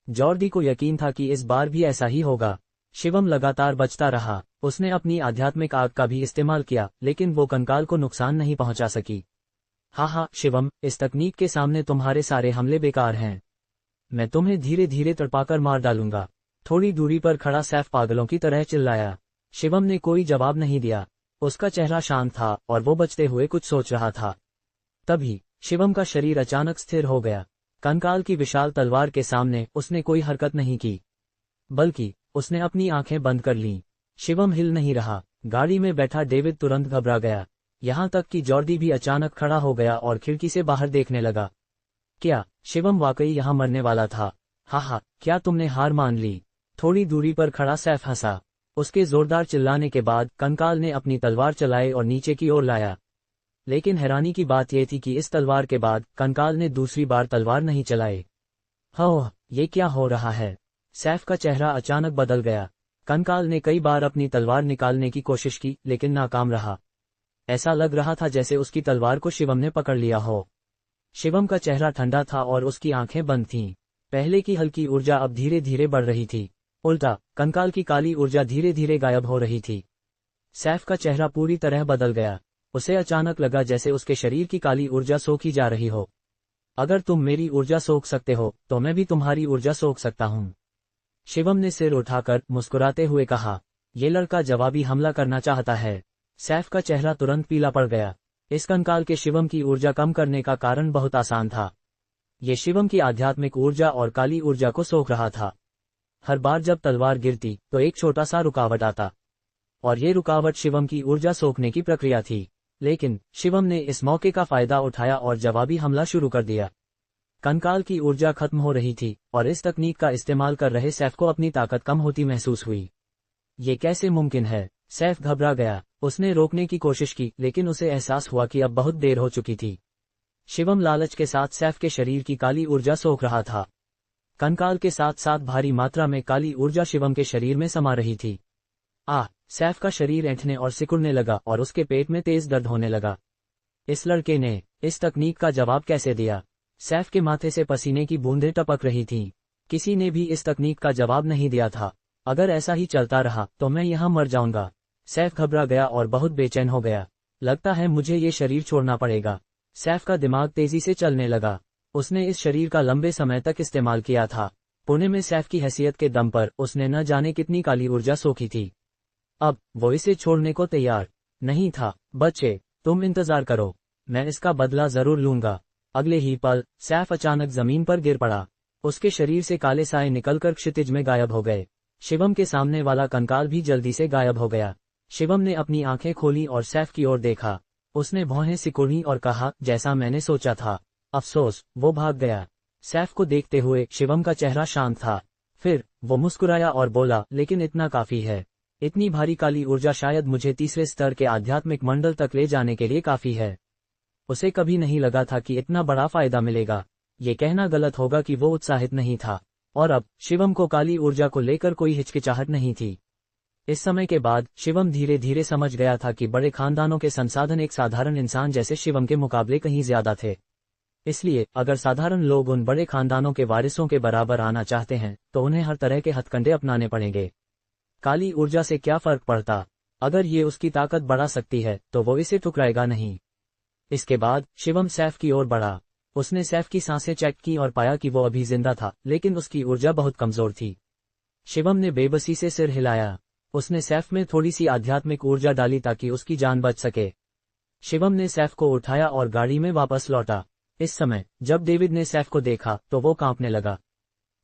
जॉर्डी को यकीन था कि इस बार भी ऐसा ही होगा। शिवम लगातार बचता रहा। उसने अपनी आध्यात्मिक आग का भी इस्तेमाल किया, लेकिन वो कंकाल को नुकसान नहीं पहुंचा सकी। हाँ शिवम, इस तकनीक के सामने तुम्हारे सारे हमले बेकार हैं। मैं तुम्हें धीरे धीरे तड़पाकर मार डालूंगा। थोड़ी दूरी पर खड़ा सैफ पागलों की तरह चिल्लाया। शिवम ने कोई जवाब नहीं दिया। उसका चेहरा शांत था और वो बचते हुए कुछ सोच रहा था। तभी शिवम का शरीर अचानक स्थिर हो गया। कंकाल की विशाल तलवार के सामने उसने कोई हरकत नहीं की, बल्कि उसने अपनी आंखें बंद कर लीं। शिवम हिल नहीं रहा। गाड़ी में बैठा डेविड तुरंत घबरा गया। यहाँ तक कि जॉर्डी भी अचानक खड़ा हो गया और खिड़की से बाहर देखने लगा। क्या शिवम वाकई यहाँ मरने वाला था? हाँ, क्या तुमने हार मान ली? थोड़ी दूरी पर खड़ा सैफ हंसा। उसके जोरदार चिल्लाने के बाद कंकाल ने अपनी तलवार चलाई और नीचे की ओर लाया। लेकिन हैरानी की बात यह थी कि इस तलवार के बाद कंकाल ने दूसरी बार तलवार नहीं चलाई। ये क्या हो रहा है? सैफ का चेहरा अचानक बदल गया। कंकाल ने कई बार अपनी तलवार निकालने की कोशिश की, लेकिन नाकाम रहा। ऐसा लग रहा था जैसे उसकी तलवार को शिवम ने पकड़ लिया हो। शिवम का चेहरा ठंडा था और उसकी आंखें बंद थीं। पहले की हल्की ऊर्जा अब धीरे धीरे बढ़ रही थी। उल्टा कंकाल की काली ऊर्जा धीरे धीरे गायब हो रही थी। सैफ का चेहरा पूरी तरह बदल गया। उसे अचानक लगा जैसे उसके शरीर की काली ऊर्जा सोखी जा रही हो। अगर तुम मेरी ऊर्जा सोख सकते हो तो मैं भी तुम्हारी ऊर्जा सोख सकता हूँ। शिवम ने सिर उठाकर मुस्कुराते हुए कहा। ये लड़का जवाबी हमला करना चाहता है। सैफ का चेहरा तुरंत पीला पड़ गया। इस कंकाल के शिवम की ऊर्जा कम करने का कारण बहुत आसान था। ये शिवम की आध्यात्मिक ऊर्जा और काली ऊर्जा को सोख रहा था। हर बार जब तलवार गिरती तो एक छोटा सा रुकावट आता, और ये रुकावट शिवम की ऊर्जा सोखने की प्रक्रिया थी। लेकिन शिवम ने इस मौके का फायदा उठाया और जवाबी हमला शुरू कर दिया। कंकाल की ऊर्जा खत्म हो रही थी और इस तकनीक का इस्तेमाल कर रहे सैफ को अपनी ताकत कम होती महसूस हुई। ये कैसे मुमकिन है? सैफ घबरा गया। उसने रोकने की कोशिश की, लेकिन उसे एहसास हुआ कि अब बहुत देर हो चुकी थी। शिवम लालच के साथ सैफ के शरीर की काली ऊर्जा सोख रहा था। कंकाल के साथ साथ भारी मात्रा में काली ऊर्जा शिवम के शरीर में समा रही थी। सैफ का शरीर ऐंठने और सिकुड़ने लगा और उसके पेट में तेज दर्द होने लगा। इस लड़के ने इस तकनीक का जवाब कैसे दिया? सैफ के माथे से पसीने की बूंदें टपक रही थीं। किसी ने भी इस तकनीक का जवाब नहीं दिया था। अगर ऐसा ही चलता रहा तो मैं यहाँ मर जाऊंगा। सैफ घबरा गया और बहुत बेचैन हो गया। लगता है मुझे ये शरीर छोड़ना पड़ेगा। सैफ का दिमाग तेजी से चलने लगा। उसने इस शरीर का लंबे समय तक इस्तेमाल किया था। पुणे में सैफ की हैसियत के दम पर उसने न जाने कितनी काली ऊर्जा सोखी थी। अब वो इसे छोड़ने को तैयार नहीं था। बच्चे, तुम इंतजार करो, मैं इसका बदला जरूर लूंगा। अगले ही पल सैफ अचानक जमीन पर गिर पड़ा। उसके शरीर से काले साए निकलकर क्षितिज में गायब हो गए। शिवम के सामने वाला कंकाल भी जल्दी से गायब हो गया। शिवम ने अपनी आंखें खोली और सैफ की ओर देखा। उसने भौहें सिकुड़ी और कहा, जैसा मैंने सोचा था। अफसोस, वो भाग गया। सैफ को देखते हुए शिवम का चेहरा शांत था। फिर वो मुस्कुराया और बोला, लेकिन इतना काफी है। इतनी भारी काली ऊर्जा शायद मुझे तीसरे स्तर के आध्यात्मिक मंडल तक ले जाने के लिए काफी है। उसे कभी नहीं लगा था कि इतना बड़ा फायदा मिलेगा। ये कहना गलत होगा कि वो उत्साहित नहीं था, और अब शिवम को काली ऊर्जा को लेकर कोई हिचकिचाहट नहीं थी। इस समय के बाद शिवम धीरे धीरे समझ गया था कि बड़े खानदानों के संसाधन एक साधारण इंसान जैसे शिवम के मुकाबले कहीं ज्यादा थे। इसलिए अगर साधारण लोग उन बड़े खानदानों के वारिसों के बराबर आना चाहते हैं तो उन्हें हर तरह के हथकंडे अपनाने पड़ेंगे। काली ऊर्जा से क्या फर्क पड़ता, अगर ये उसकी ताकत बढ़ा सकती है तो वो इसे ठुकराएगा नहीं। इसके बाद शिवम सैफ की ओर बढ़ा। उसने सैफ की सांसें चेक की और पाया कि वो अभी जिंदा था, लेकिन उसकी ऊर्जा बहुत कमजोर थी। शिवम ने बेबसी से सिर हिलाया। उसने सैफ में थोड़ी सी आध्यात्मिक ऊर्जा डाली ताकि उसकी जान बच सके। शिवम ने सैफ को उठाया और गाड़ी में वापस लौटा। इस समय जब डेविड ने सैफ को देखा तो वो कांपने लगा।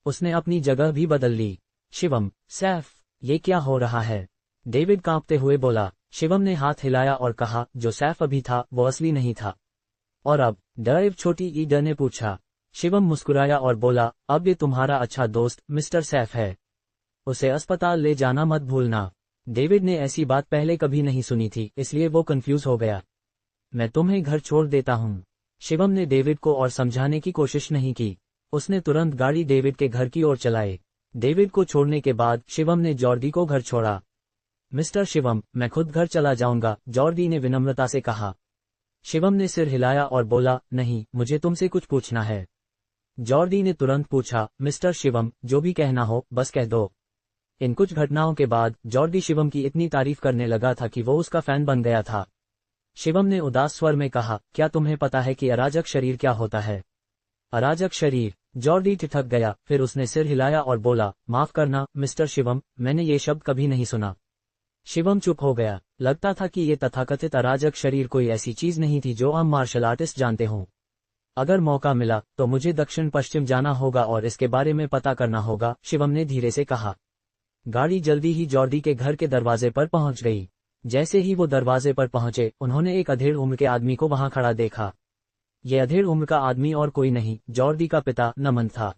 उसने अपनी जगह भी बदल ली। शिवम, सैफ, ये क्या हो रहा है? डेविड कांपते हुए बोला। शिवम ने हाथ हिलाया और कहा, जो सैफ अभी था वो असली नहीं था। और अब? डाइव छोटी ईडा ने पूछा। शिवम मुस्कुराया और बोला, अब ये तुम्हारा अच्छा दोस्त मिस्टर सैफ है। उसे अस्पताल ले जाना मत भूलना। डेविड ने ऐसी बात पहले कभी नहीं सुनी थी, इसलिए वो कंफ्यूज हो गया। मैं तुम्हें घर छोड़ देता हूँ। शिवम ने डेविड को और समझाने की कोशिश नहीं की। उसने तुरंत गाड़ी डेविड के घर की ओर चलाई। डेविड को छोड़ने के बाद शिवम ने जॉर्डी को घर छोड़ा। मिस्टर शिवम, मैं खुद घर चला जाऊंगा, जॉर्डी ने विनम्रता से कहा। शिवम ने सिर हिलाया और बोला, नहीं, मुझे तुमसे कुछ पूछना है। जॉर्डी ने तुरंत पूछा, मिस्टर शिवम, जो भी कहना हो बस कह दो। इन कुछ घटनाओं के बाद जॉर्डी शिवम की इतनी तारीफ करने लगा था कि वो उसका फैन बन गया था। शिवम ने उदास स्वर में कहा, क्या तुम्हें पता है कि अराजक शरीर क्या होता है? अराजक शरीर? जॉर्डी ठिठक गया, फिर उसने सिर हिलाया और बोला, माफ करना मिस्टर शिवम, मैंने ये शब्द कभी नहीं सुना। शिवम चुप हो गया। लगता था कि ये तथाकथित अराजक शरीर कोई ऐसी चीज नहीं थी जो आम मार्शल आर्टिस्ट जानते हों। अगर मौका मिला तो मुझे दक्षिण पश्चिम जाना होगा और इसके बारे में पता करना होगा, शिवम ने धीरे से कहा। गाड़ी जल्दी ही जॉर्डी के घर के दरवाजे पर पहुंच गई। जैसे ही वो दरवाजे पर पहुंचे, उन्होंने एक अधेड़ उम्र के आदमी को वहां खड़ा देखा। ये अधेड़ उम्र का आदमी और कोई नहीं, जॉर्डी का पिता नमन था।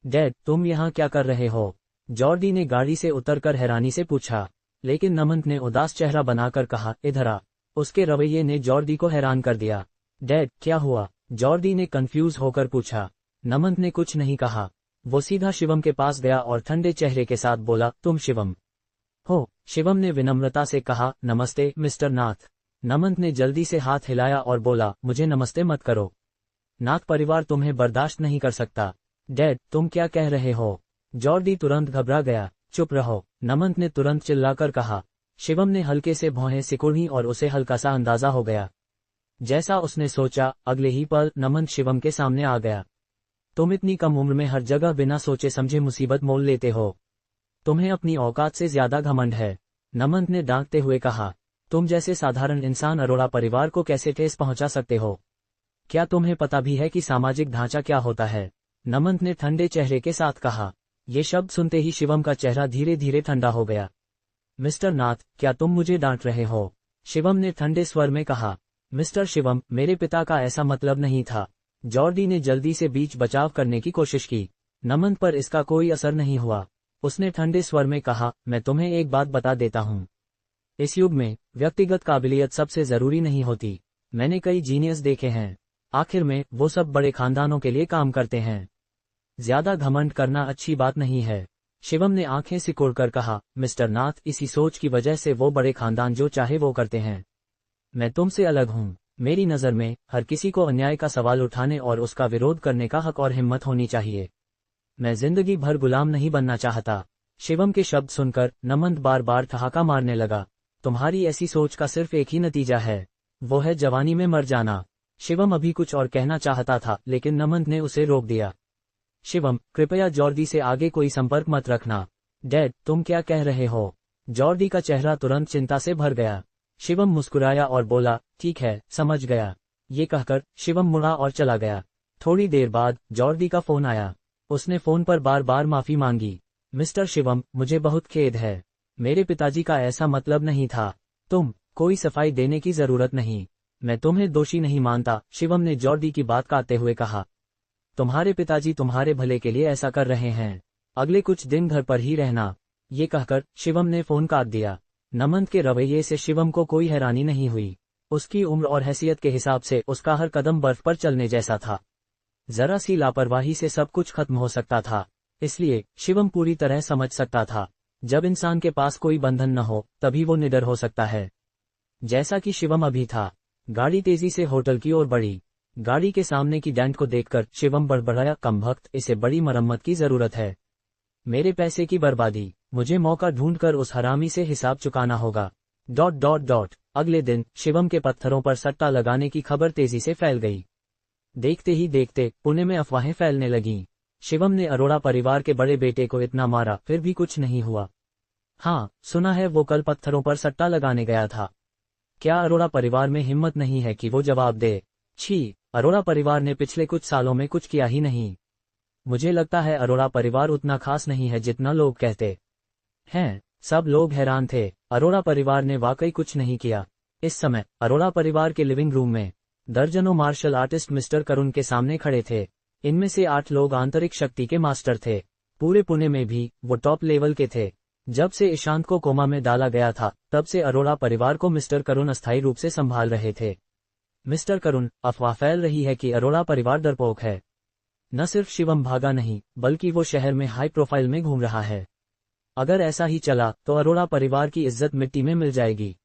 डैड, तुम यहाँ क्या कर रहे हो? जॉर्डी ने गाड़ी से उतरकर हैरानी से पूछा, लेकिन नमंत ने उदास चेहरा बनाकर कहा, इधर आ। उसके रवैये ने जॉर्डी को हैरान कर दिया। डैड, क्या हुआ? जॉर्डी ने कंफ्यूज होकर पूछा। नमंत ने कुछ नहीं कहा। वो सीधा शिवम के पास गया और ठंडे चेहरे के साथ बोला, तुम शिवम हो? शिवम ने विनम्रता से कहा, नमस्ते मिस्टर नाथ। नमंत ने जल्दी से हाथ हिलाया और बोला, मुझे नमस्ते मत करो। नाथ परिवार तुम्हें बर्दाश्त नहीं कर सकता। डैड, तुम क्या कह रहे हो? जॉर्डी तुरंत घबरा गया। चुप रहो, नमंत ने तुरंत चिल्लाकर कहा। शिवम ने हल्के से भौहें सिकुड़ी और उसे हल्का सा अंदाजा हो गया। जैसा उसने सोचा, अगले ही पल नमंत शिवम के सामने आ गया। तुम इतनी कम उम्र में हर जगह बिना सोचे समझे मुसीबत मोल लेते हो। तुम्हें अपनी औकात से ज्यादा घमंड है, नमंत ने डांटते हुए कहा। तुम जैसे साधारण इंसान अरोड़ा परिवार को कैसे ठेस पहुंचा सकते हो? क्या तुम्हें पता भी है कि सामाजिक ढांचा क्या होता है? नमंत ने ठंडे चेहरे के साथ कहा। ये शब्द सुनते ही शिवम का चेहरा धीरे धीरे ठंडा हो गया। मिस्टर नाथ, क्या तुम मुझे डांट रहे हो? शिवम ने ठंडे स्वर में कहा। मिस्टर शिवम, मेरे पिता का ऐसा मतलब नहीं था। जॉर्डी ने जल्दी से बीच बचाव करने की कोशिश की। नमंत पर इसका कोई असर नहीं हुआ। उसने ठंडे स्वर में कहा, मैं तुम्हें एक बात बता देता हूँ। इस युग में व्यक्तिगत काबिलियत सबसे जरूरी नहीं होती। मैंने कई जीनियस देखे हैं, आखिर में वो सब बड़े खानदानों के लिए काम करते हैं। ज्यादा घमंड करना अच्छी बात नहीं है। शिवम ने आंखें सिकोड़कर कहा, मिस्टर नाथ, इसी सोच की वजह से वो बड़े खानदान जो चाहे वो करते हैं। मैं तुमसे अलग हूँ। मेरी नज़र में हर किसी को अन्याय का सवाल उठाने और उसका विरोध करने का हक और हिम्मत होनी चाहिए। मैं जिंदगी भर गुलाम नहीं बनना चाहता। शिवम के शब्द सुनकर नमंत बार बार ठहाका मारने लगा। तुम्हारी ऐसी सोच का सिर्फ एक ही नतीजा है, वो है जवानी में मर जाना। शिवम अभी कुछ और कहना चाहता था, लेकिन नमंत ने उसे रोक दिया। शिवम, कृपया जॉर्डी से आगे कोई संपर्क मत रखना। डैड, तुम क्या कह रहे हो? जॉर्डी का चेहरा तुरंत चिंता से भर गया। शिवम मुस्कुराया और बोला, ठीक है, समझ गया। ये कहकर शिवम मुड़ा और चला गया। थोड़ी देर बाद जॉर्डी का फोन आया। उसने फोन पर बार बार माफी मांगी। मिस्टर शिवम, मुझे बहुत खेद है। मेरे पिताजी का ऐसा मतलब नहीं था। तुम कोई सफाई देने की जरूरत नहीं। मैं तुम्हें दोषी नहीं मानता, शिवम ने जॉर्डी की बात काटते हुए कहा। तुम्हारे पिताजी तुम्हारे भले के लिए ऐसा कर रहे हैं। अगले कुछ दिन घर पर ही रहना। ये कहकर शिवम ने फोन काट दिया। नमंत के रवैये से शिवम को कोई हैरानी नहीं हुई। उसकी उम्र और हैसियत के हिसाब से उसका हर कदम बर्फ पर चलने जैसा था। जरा सी लापरवाही से सब कुछ खत्म हो सकता था। इसलिए शिवम पूरी तरह समझ सकता था, जब इंसान के पास कोई बंधन न हो तभी वो निडर हो सकता है। जैसा कि शिवम अभी था। गाड़ी तेजी से होटल की ओर बढ़ी। गाड़ी के सामने की डेंट को देखकर शिवम बड़बड़ाया, कमबख्त, इसे बड़ी मरम्मत की जरूरत है। मेरे पैसे की बर्बादी, मुझे मौका ढूंढकर उस हरामी से हिसाब चुकाना होगा। ... अगले दिन शिवम के पत्थरों पर सट्टा लगाने की खबर तेजी से फैल गई। देखते ही देखते पुणे में अफवाहें फैलने लगीं। शिवम ने अरोड़ा परिवार के बड़े बेटे को इतना मारा, फिर भी कुछ नहीं हुआ। हाँ, सुना है वो कल पत्थरों पर सट्टा लगाने गया था। क्या अरोड़ा परिवार में हिम्मत नहीं है कि वो जवाब दे? छी, अरोड़ा परिवार ने पिछले कुछ सालों में कुछ किया ही नहीं। मुझे लगता है अरोड़ा परिवार उतना खास नहीं है जितना लोग कहते हैं। सब लोग हैरान थे। अरोड़ा परिवार ने वाकई कुछ नहीं किया। इस समय अरोड़ा परिवार के लिविंग रूम में दर्जनों मार्शल आर्टिस्ट मिस्टर करुण के सामने खड़े थे। इनमें से 8 लोग आंतरिक शक्ति के मास्टर थे। पूरे पुणे में भी वो टॉप लेवल के थे। जब से ईशांत को कोमा में डाला गया था, तब से अरोड़ा परिवार को मिस्टर करुण अस्थायी रूप से संभाल रहे थे। मिस्टर करुण, अफवाह फैल रही है कि अरोड़ा परिवार डरपोक है। न सिर्फ शिवम भागा नहीं, बल्कि वो शहर में हाई प्रोफाइल में घूम रहा है। अगर ऐसा ही चला तो अरोड़ा परिवार की इज्जत मिट्टी में मिल जाएगी।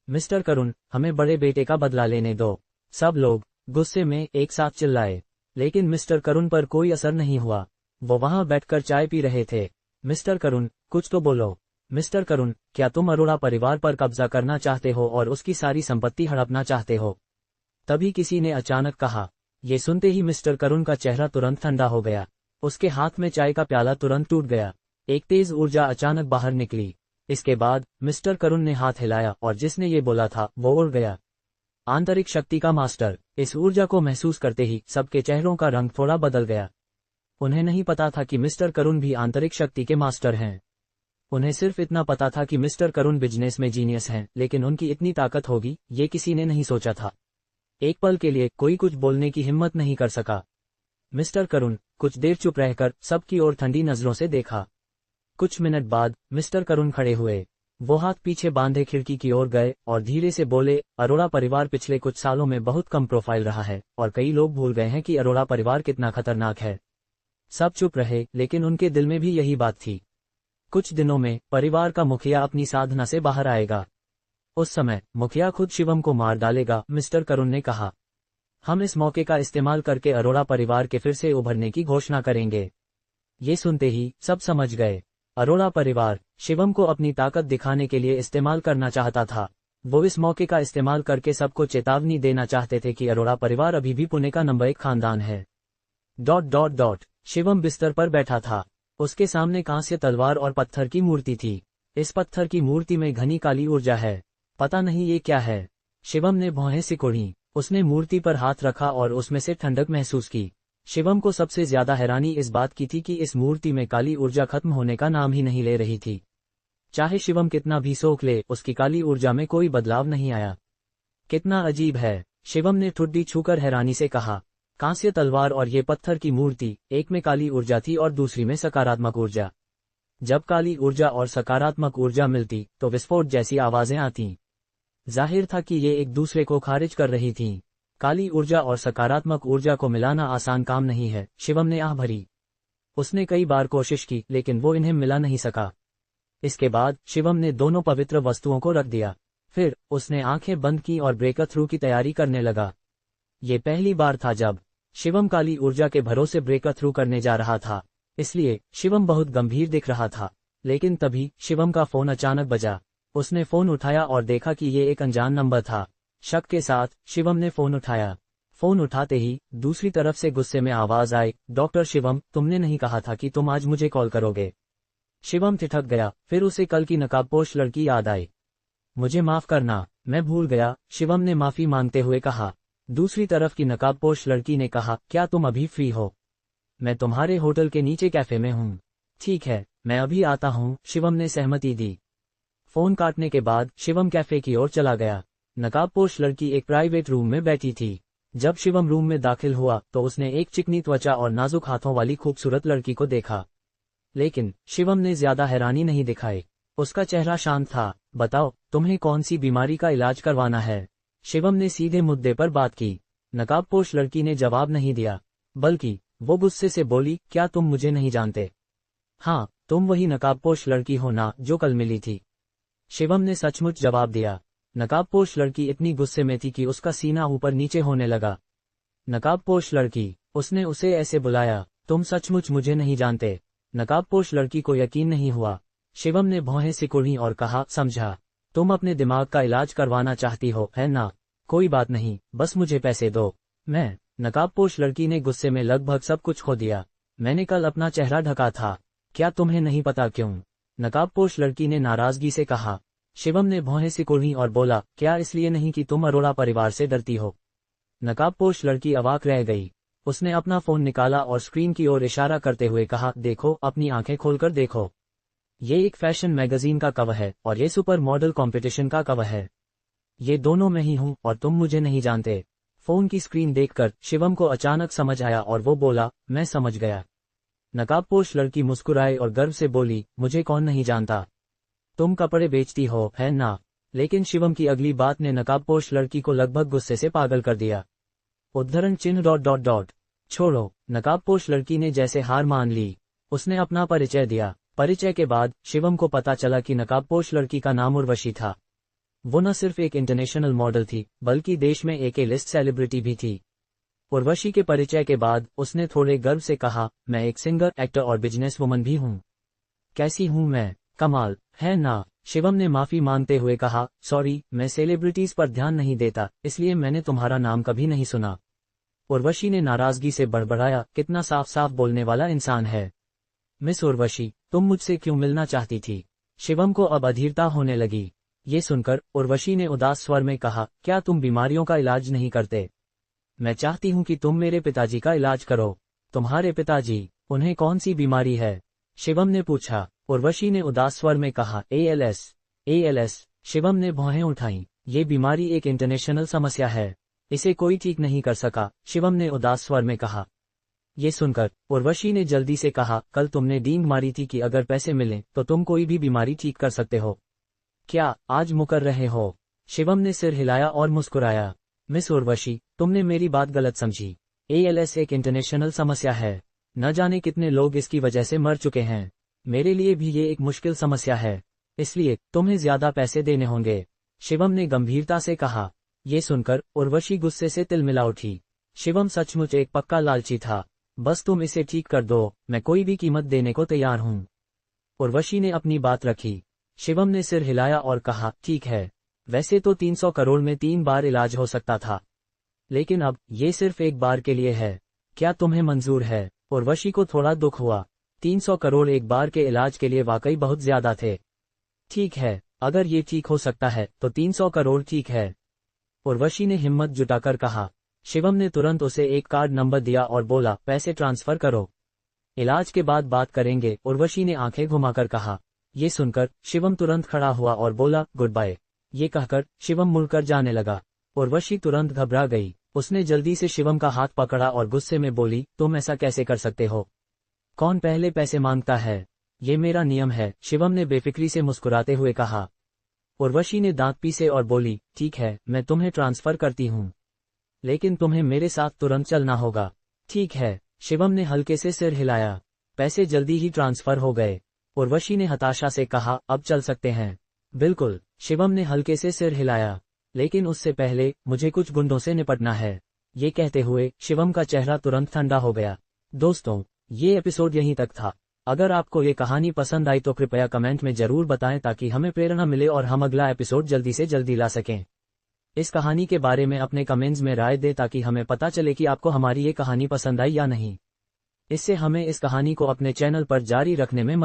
मिस्टर करुण, हमें बड़े बेटे का बदला लेने दो। सब लोग गुस्से में एक साथ चिल्लाए, लेकिन मिस्टर करुण पर कोई असर नहीं हुआ। वो वहां बैठकर चाय पी रहे थे। मिस्टर करुण, कुछ तो बोलो। मिस्टर करुण, क्या तुम अरोड़ा परिवार पर कब्जा करना चाहते हो और उसकी सारी संपत्ति हड़पना चाहते हो? तभी किसी ने अचानक कहा। ये सुनते ही मिस्टर करुण का चेहरा तुरंत ठंडा हो गया। उसके हाथ में चाय का प्याला तुरंत टूट गया। एक तेज ऊर्जा अचानक बाहर निकली। इसके बाद मिस्टर करुण ने हाथ हिलाया और जिसने ये बोला था वो उड़ गया। आंतरिक शक्ति का मास्टर। इस ऊर्जा को महसूस करते ही सबके चेहरों का रंग थोड़ा बदल गया। उन्हें नहीं पता था कि मिस्टर करुण भी आंतरिक शक्ति के मास्टर हैं। उन्हें सिर्फ इतना पता था कि मिस्टर करुण बिजनेस में जीनियस हैं, लेकिन उनकी इतनी ताकत होगी ये किसी ने नहीं सोचा था। एक पल के लिए कोई कुछ बोलने की हिम्मत नहीं कर सका। मिस्टर करुण कुछ देर चुप रहकर सबकी ओर ठंडी नजरों से देखा। कुछ मिनट बाद मिस्टर करुण खड़े हुए। वो हाथ पीछे बांधे खिड़की की ओर गए और धीरे से बोले, अरोड़ा परिवार पिछले कुछ सालों में बहुत कम प्रोफाइल रहा है और कई लोग भूल गए हैं कि अरोड़ा परिवार कितना खतरनाक है। सब चुप रहे, लेकिन उनके दिल में भी यही बात थी। कुछ दिनों में परिवार का मुखिया अपनी साधना से बाहर आएगा। उस समय मुखिया खुद शिवम को मार डालेगा। मिस्टर करुण ने कहा, हम इस मौके का इस्तेमाल करके अरोड़ा परिवार के फिर से उभरने की घोषणा करेंगे। ये सुनते ही सब समझ गए। अरोड़ा परिवार शिवम को अपनी ताकत दिखाने के लिए इस्तेमाल करना चाहता था। वो इस मौके का इस्तेमाल करके सबको चेतावनी देना चाहते थे कि अरोड़ा परिवार अभी भी पुणे का नंबर 1 खानदान है। ... शिवम बिस्तर पर बैठा था। उसके सामने कांस्य तलवार और पत्थर की मूर्ति थी। इस पत्थर की मूर्ति में घनी काली ऊर्जा है। पता नहीं ये क्या है। शिवम ने भौहें सिकोड़ी। उसने मूर्ति पर हाथ रखा और उसमें से ठंडक महसूस की। शिवम को सबसे ज्यादा हैरानी इस बात की थी कि इस मूर्ति में काली ऊर्जा खत्म होने का नाम ही नहीं ले रही थी। चाहे शिवम कितना भी सोख ले, उसकी काली ऊर्जा में कोई बदलाव नहीं आया। कितना अजीब है, शिवम ने ठुड्डी छूकर हैरानी से कहा। कांस्य तलवार और ये पत्थर की मूर्ति, एक में काली ऊर्जा थी और दूसरी में सकारात्मक ऊर्जा। जब काली ऊर्जा और सकारात्मक ऊर्जा मिलती तो विस्फोट जैसी आवाजें आती। जाहिर था कि ये एक दूसरे को खारिज कर रही थीं। काली ऊर्जा और सकारात्मक ऊर्जा को मिलाना आसान काम नहीं है। शिवम ने आह भरी। उसने कई बार कोशिश की, लेकिन वो इन्हें मिला नहीं सका। इसके बाद शिवम ने दोनों पवित्र वस्तुओं को रख दिया। फिर उसने आंखें बंद की और ब्रेक थ्रू की तैयारी करने लगा। ये पहली बार था जब शिवम काली ऊर्जा के भरोसे ब्रेक थ्रू करने जा रहा था, इसलिए शिवम बहुत गंभीर दिख रहा था। लेकिन तभी शिवम का फोन अचानक बजा। उसने फोन उठाया और देखा कि ये एक अनजान नंबर था। शक के साथ शिवम ने फोन उठाया। फोन उठाते ही दूसरी तरफ से गुस्से में आवाज आई, डॉक्टर शिवम, तुमने नहीं कहा था कि तुम आज मुझे कॉल करोगे? शिवम ठिठक गया। फिर उसे कल की नकाबपोश लड़की याद आई। मुझे माफ करना, मैं भूल गया, शिवम ने माफी मांगते हुए कहा। दूसरी तरफ की नकाबपोश लड़की ने कहा, क्या तुम अभी फ्री हो? मैं तुम्हारे होटल के नीचे कैफे में हूँ। ठीक है, मैं अभी आता हूँ, शिवम ने सहमति दी। फोन काटने के बाद शिवम कैफे की ओर चला गया। नकाबपोश लड़की एक प्राइवेट रूम में बैठी थी। जब शिवम रूम में दाखिल हुआ तो उसने एक चिकनी त्वचा और नाजुक हाथों वाली खूबसूरत लड़की को देखा। लेकिन शिवम ने ज्यादा हैरानी नहीं दिखाई। उसका चेहरा शांत था। बताओ, तुम्हें कौन सी बीमारी का इलाज करवाना है? शिवम ने सीधे मुद्दे पर बात की। नकाबपोश लड़की ने जवाब नहीं दिया, बल्कि वो गुस्से से बोली, क्या तुम मुझे नहीं जानते? हाँ, तुम वही नकाबपोश लड़की हो ना जो कल मिली थी। शिवम ने सचमुच जवाब दिया। नकाबपोश लड़की इतनी गुस्से में थी कि उसका सीना ऊपर नीचे होने लगा। नकाबपोश लड़की, उसने उसे ऐसे बुलाया, तुम सचमुच मुझे नहीं जानते? नकाबपोश लड़की को यकीन नहीं हुआ। शिवम ने भौहें सिकुड़ी और कहा, समझा, तुम अपने दिमाग का इलाज करवाना चाहती हो, है ना? कोई बात नहीं, बस मुझे पैसे दो। मैं? नकाबपोश लड़की ने गुस्से में लगभग सब कुछ खो दिया। मैंने कल अपना चेहरा ढका था। क्या तुम्हें नहीं पता क्यों? नकाबपोश लड़की ने नाराजगी से कहा। शिवम ने भौहें सिकुड़ी और बोला, क्या इसलिए नहीं कि तुम अरोड़ा परिवार से डरती हो? नकाबपोश लड़की अवाक रह गई। उसने अपना फोन निकाला और स्क्रीन की ओर इशारा करते हुए कहा, देखो, अपनी आंखें खोलकर देखो। ये एक फैशन मैगजीन का कवर है और ये सुपर मॉडल कंपटीशन का कवर है। ये दोनों मैं ही हूं और तुम मुझे नहीं जानते। फोन की स्क्रीन देखकर शिवम को अचानक समझ आया और वो बोला, मैं समझ गया। नकाबपोश लड़की मुस्कुराई और गर्व से बोली, मुझे कौन नहीं जानता? तुम कपड़े बेचती हो, है ना? लेकिन शिवम की अगली बात ने नकाबपोश लड़की को लगभग गुस्से से पागल कर दिया। उद्धरण चिन्ह ... छोड़ो। नकाबपोश लड़की ने जैसे हार मान ली। उसने अपना परिचय दिया। परिचय के बाद शिवम को पता चला कि नकाबपोश लड़की का नाम उर्वशी था। वो न सिर्फ एक इंटरनेशनल मॉडल थी, बल्कि देश में एक लिस्ट सेलिब्रिटी भी थी। उर्वशी के परिचय के बाद उसने थोड़े गर्व से कहा, मैं एक सिंगर, एक्टर और बिजनेस वुमन भी हूँ। कैसी हूँ मैं? कमाल, है ना? शिवम ने माफी मांगते हुए कहा, सॉरी, मैं सेलिब्रिटीज पर ध्यान नहीं देता, इसलिए मैंने तुम्हारा नाम कभी नहीं सुना। उर्वशी ने नाराजगी से बड़बड़ाया, कितना साफ साफ बोलने वाला इंसान है। मिस उर्वशी, तुम मुझसे क्यों मिलना चाहती थी? शिवम को अब अधीरता होने लगी। ये सुनकर उर्वशी ने उदास स्वर में कहा, क्या तुम बीमारियों का इलाज नहीं करते? मैं चाहती हूँ कि तुम मेरे पिताजी का इलाज करो। तुम्हारे पिताजी? उन्हें कौन सी बीमारी है? शिवम ने पूछा। उर्वशी ने उदास स्वर में कहा, ALS। ALS? शिवम ने भौहें उठाईं। ये बीमारी एक इंटरनेशनल समस्या है। इसे कोई ठीक नहीं कर सका, शिवम ने उदास स्वर में कहा। ये सुनकर उर्वशी ने जल्दी से कहा, कल तुमने डींग मारी थी कि अगर पैसे मिलें तो तुम कोई भी बीमारी ठीक कर सकते हो। क्या आज मुकर रहे हो? शिवम ने सिर हिलाया और मुस्कुराया। मिस उर्वशी, तुमने मेरी बात गलत समझी। ALS एक इंटरनेशनल समस्या है। न जाने कितने लोग इसकी वजह से मर चुके हैं। मेरे लिए भी ये एक मुश्किल समस्या है, इसलिए तुम्हें ज्यादा पैसे देने होंगे, शिवम ने गंभीरता से कहा। ये सुनकर उर्वशी गुस्से से तिलमिला उठी। शिवम सचमुच एक पक्का लालची था। बस तुम इसे ठीक कर दो, मैं कोई भी कीमत देने को तैयार हूँ। उर्वशी ने अपनी बात रखी। शिवम ने सिर हिलाया और कहा, ठीक है, वैसे तो 300 करोड़ में 3 बार इलाज हो सकता था, लेकिन अब ये सिर्फ एक बार के लिए है। क्या तुम्हें मंजूर है? उर्वशी को थोड़ा दुख हुआ। 300 करोड़ एक बार के इलाज के लिए वाकई बहुत ज्यादा थे। ठीक है, अगर ये ठीक हो सकता है तो 300 करोड़ ठीक है, उर्वशी ने हिम्मत जुटाकर कहा। शिवम ने तुरंत उसे एक कार्ड नंबर दिया और बोला, पैसे ट्रांसफर करो, इलाज के बाद बात करेंगे, उर्वशी ने आंखें घुमाकर कहा। ये सुनकर शिवम तुरंत खड़ा हुआ और बोला, गुड बाय। ये कहकर शिवम मुड़कर जाने लगा। उर्वशी तुरंत घबरा गई। उसने जल्दी से शिवम का हाथ पकड़ा और गुस्से में बोली, तुम ऐसा कैसे कर सकते हो? कौन पहले पैसे मांगता है? ये मेरा नियम है, शिवम ने बेफिक्री से मुस्कुराते हुए कहा। उर्वशी ने दांत पीसे और बोली, ठीक है, मैं तुम्हें ट्रांसफर करती हूँ, लेकिन तुम्हें मेरे साथ तुरंत चलना होगा। ठीक है, शिवम ने हल्के से सिर हिलाया। पैसे जल्दी ही ट्रांसफर हो गए। उर्वशी ने हताशा से कहा, अब चल सकते हैं? बिल्कुल, शिवम ने हल्के से सिर हिलाया, लेकिन उससे पहले मुझे कुछ गुंडों से निपटना है। ये कहते हुए शिवम का चेहरा तुरंत ठंडा हो गया। दोस्तों, ये एपिसोड यहीं तक था। अगर आपको ये कहानी पसंद आई तो कृपया कमेंट में जरूर बताएं ताकि हमें प्रेरणा मिले और हम अगला एपिसोड जल्दी से जल्दी ला सकें। इस कहानी के बारे में अपने कमेंट्स में राय दें ताकि हमें पता चले कि आपको हमारी ये कहानी पसंद आई या नहीं। इससे हमें इस कहानी को अपने चैनल पर जारी रखने में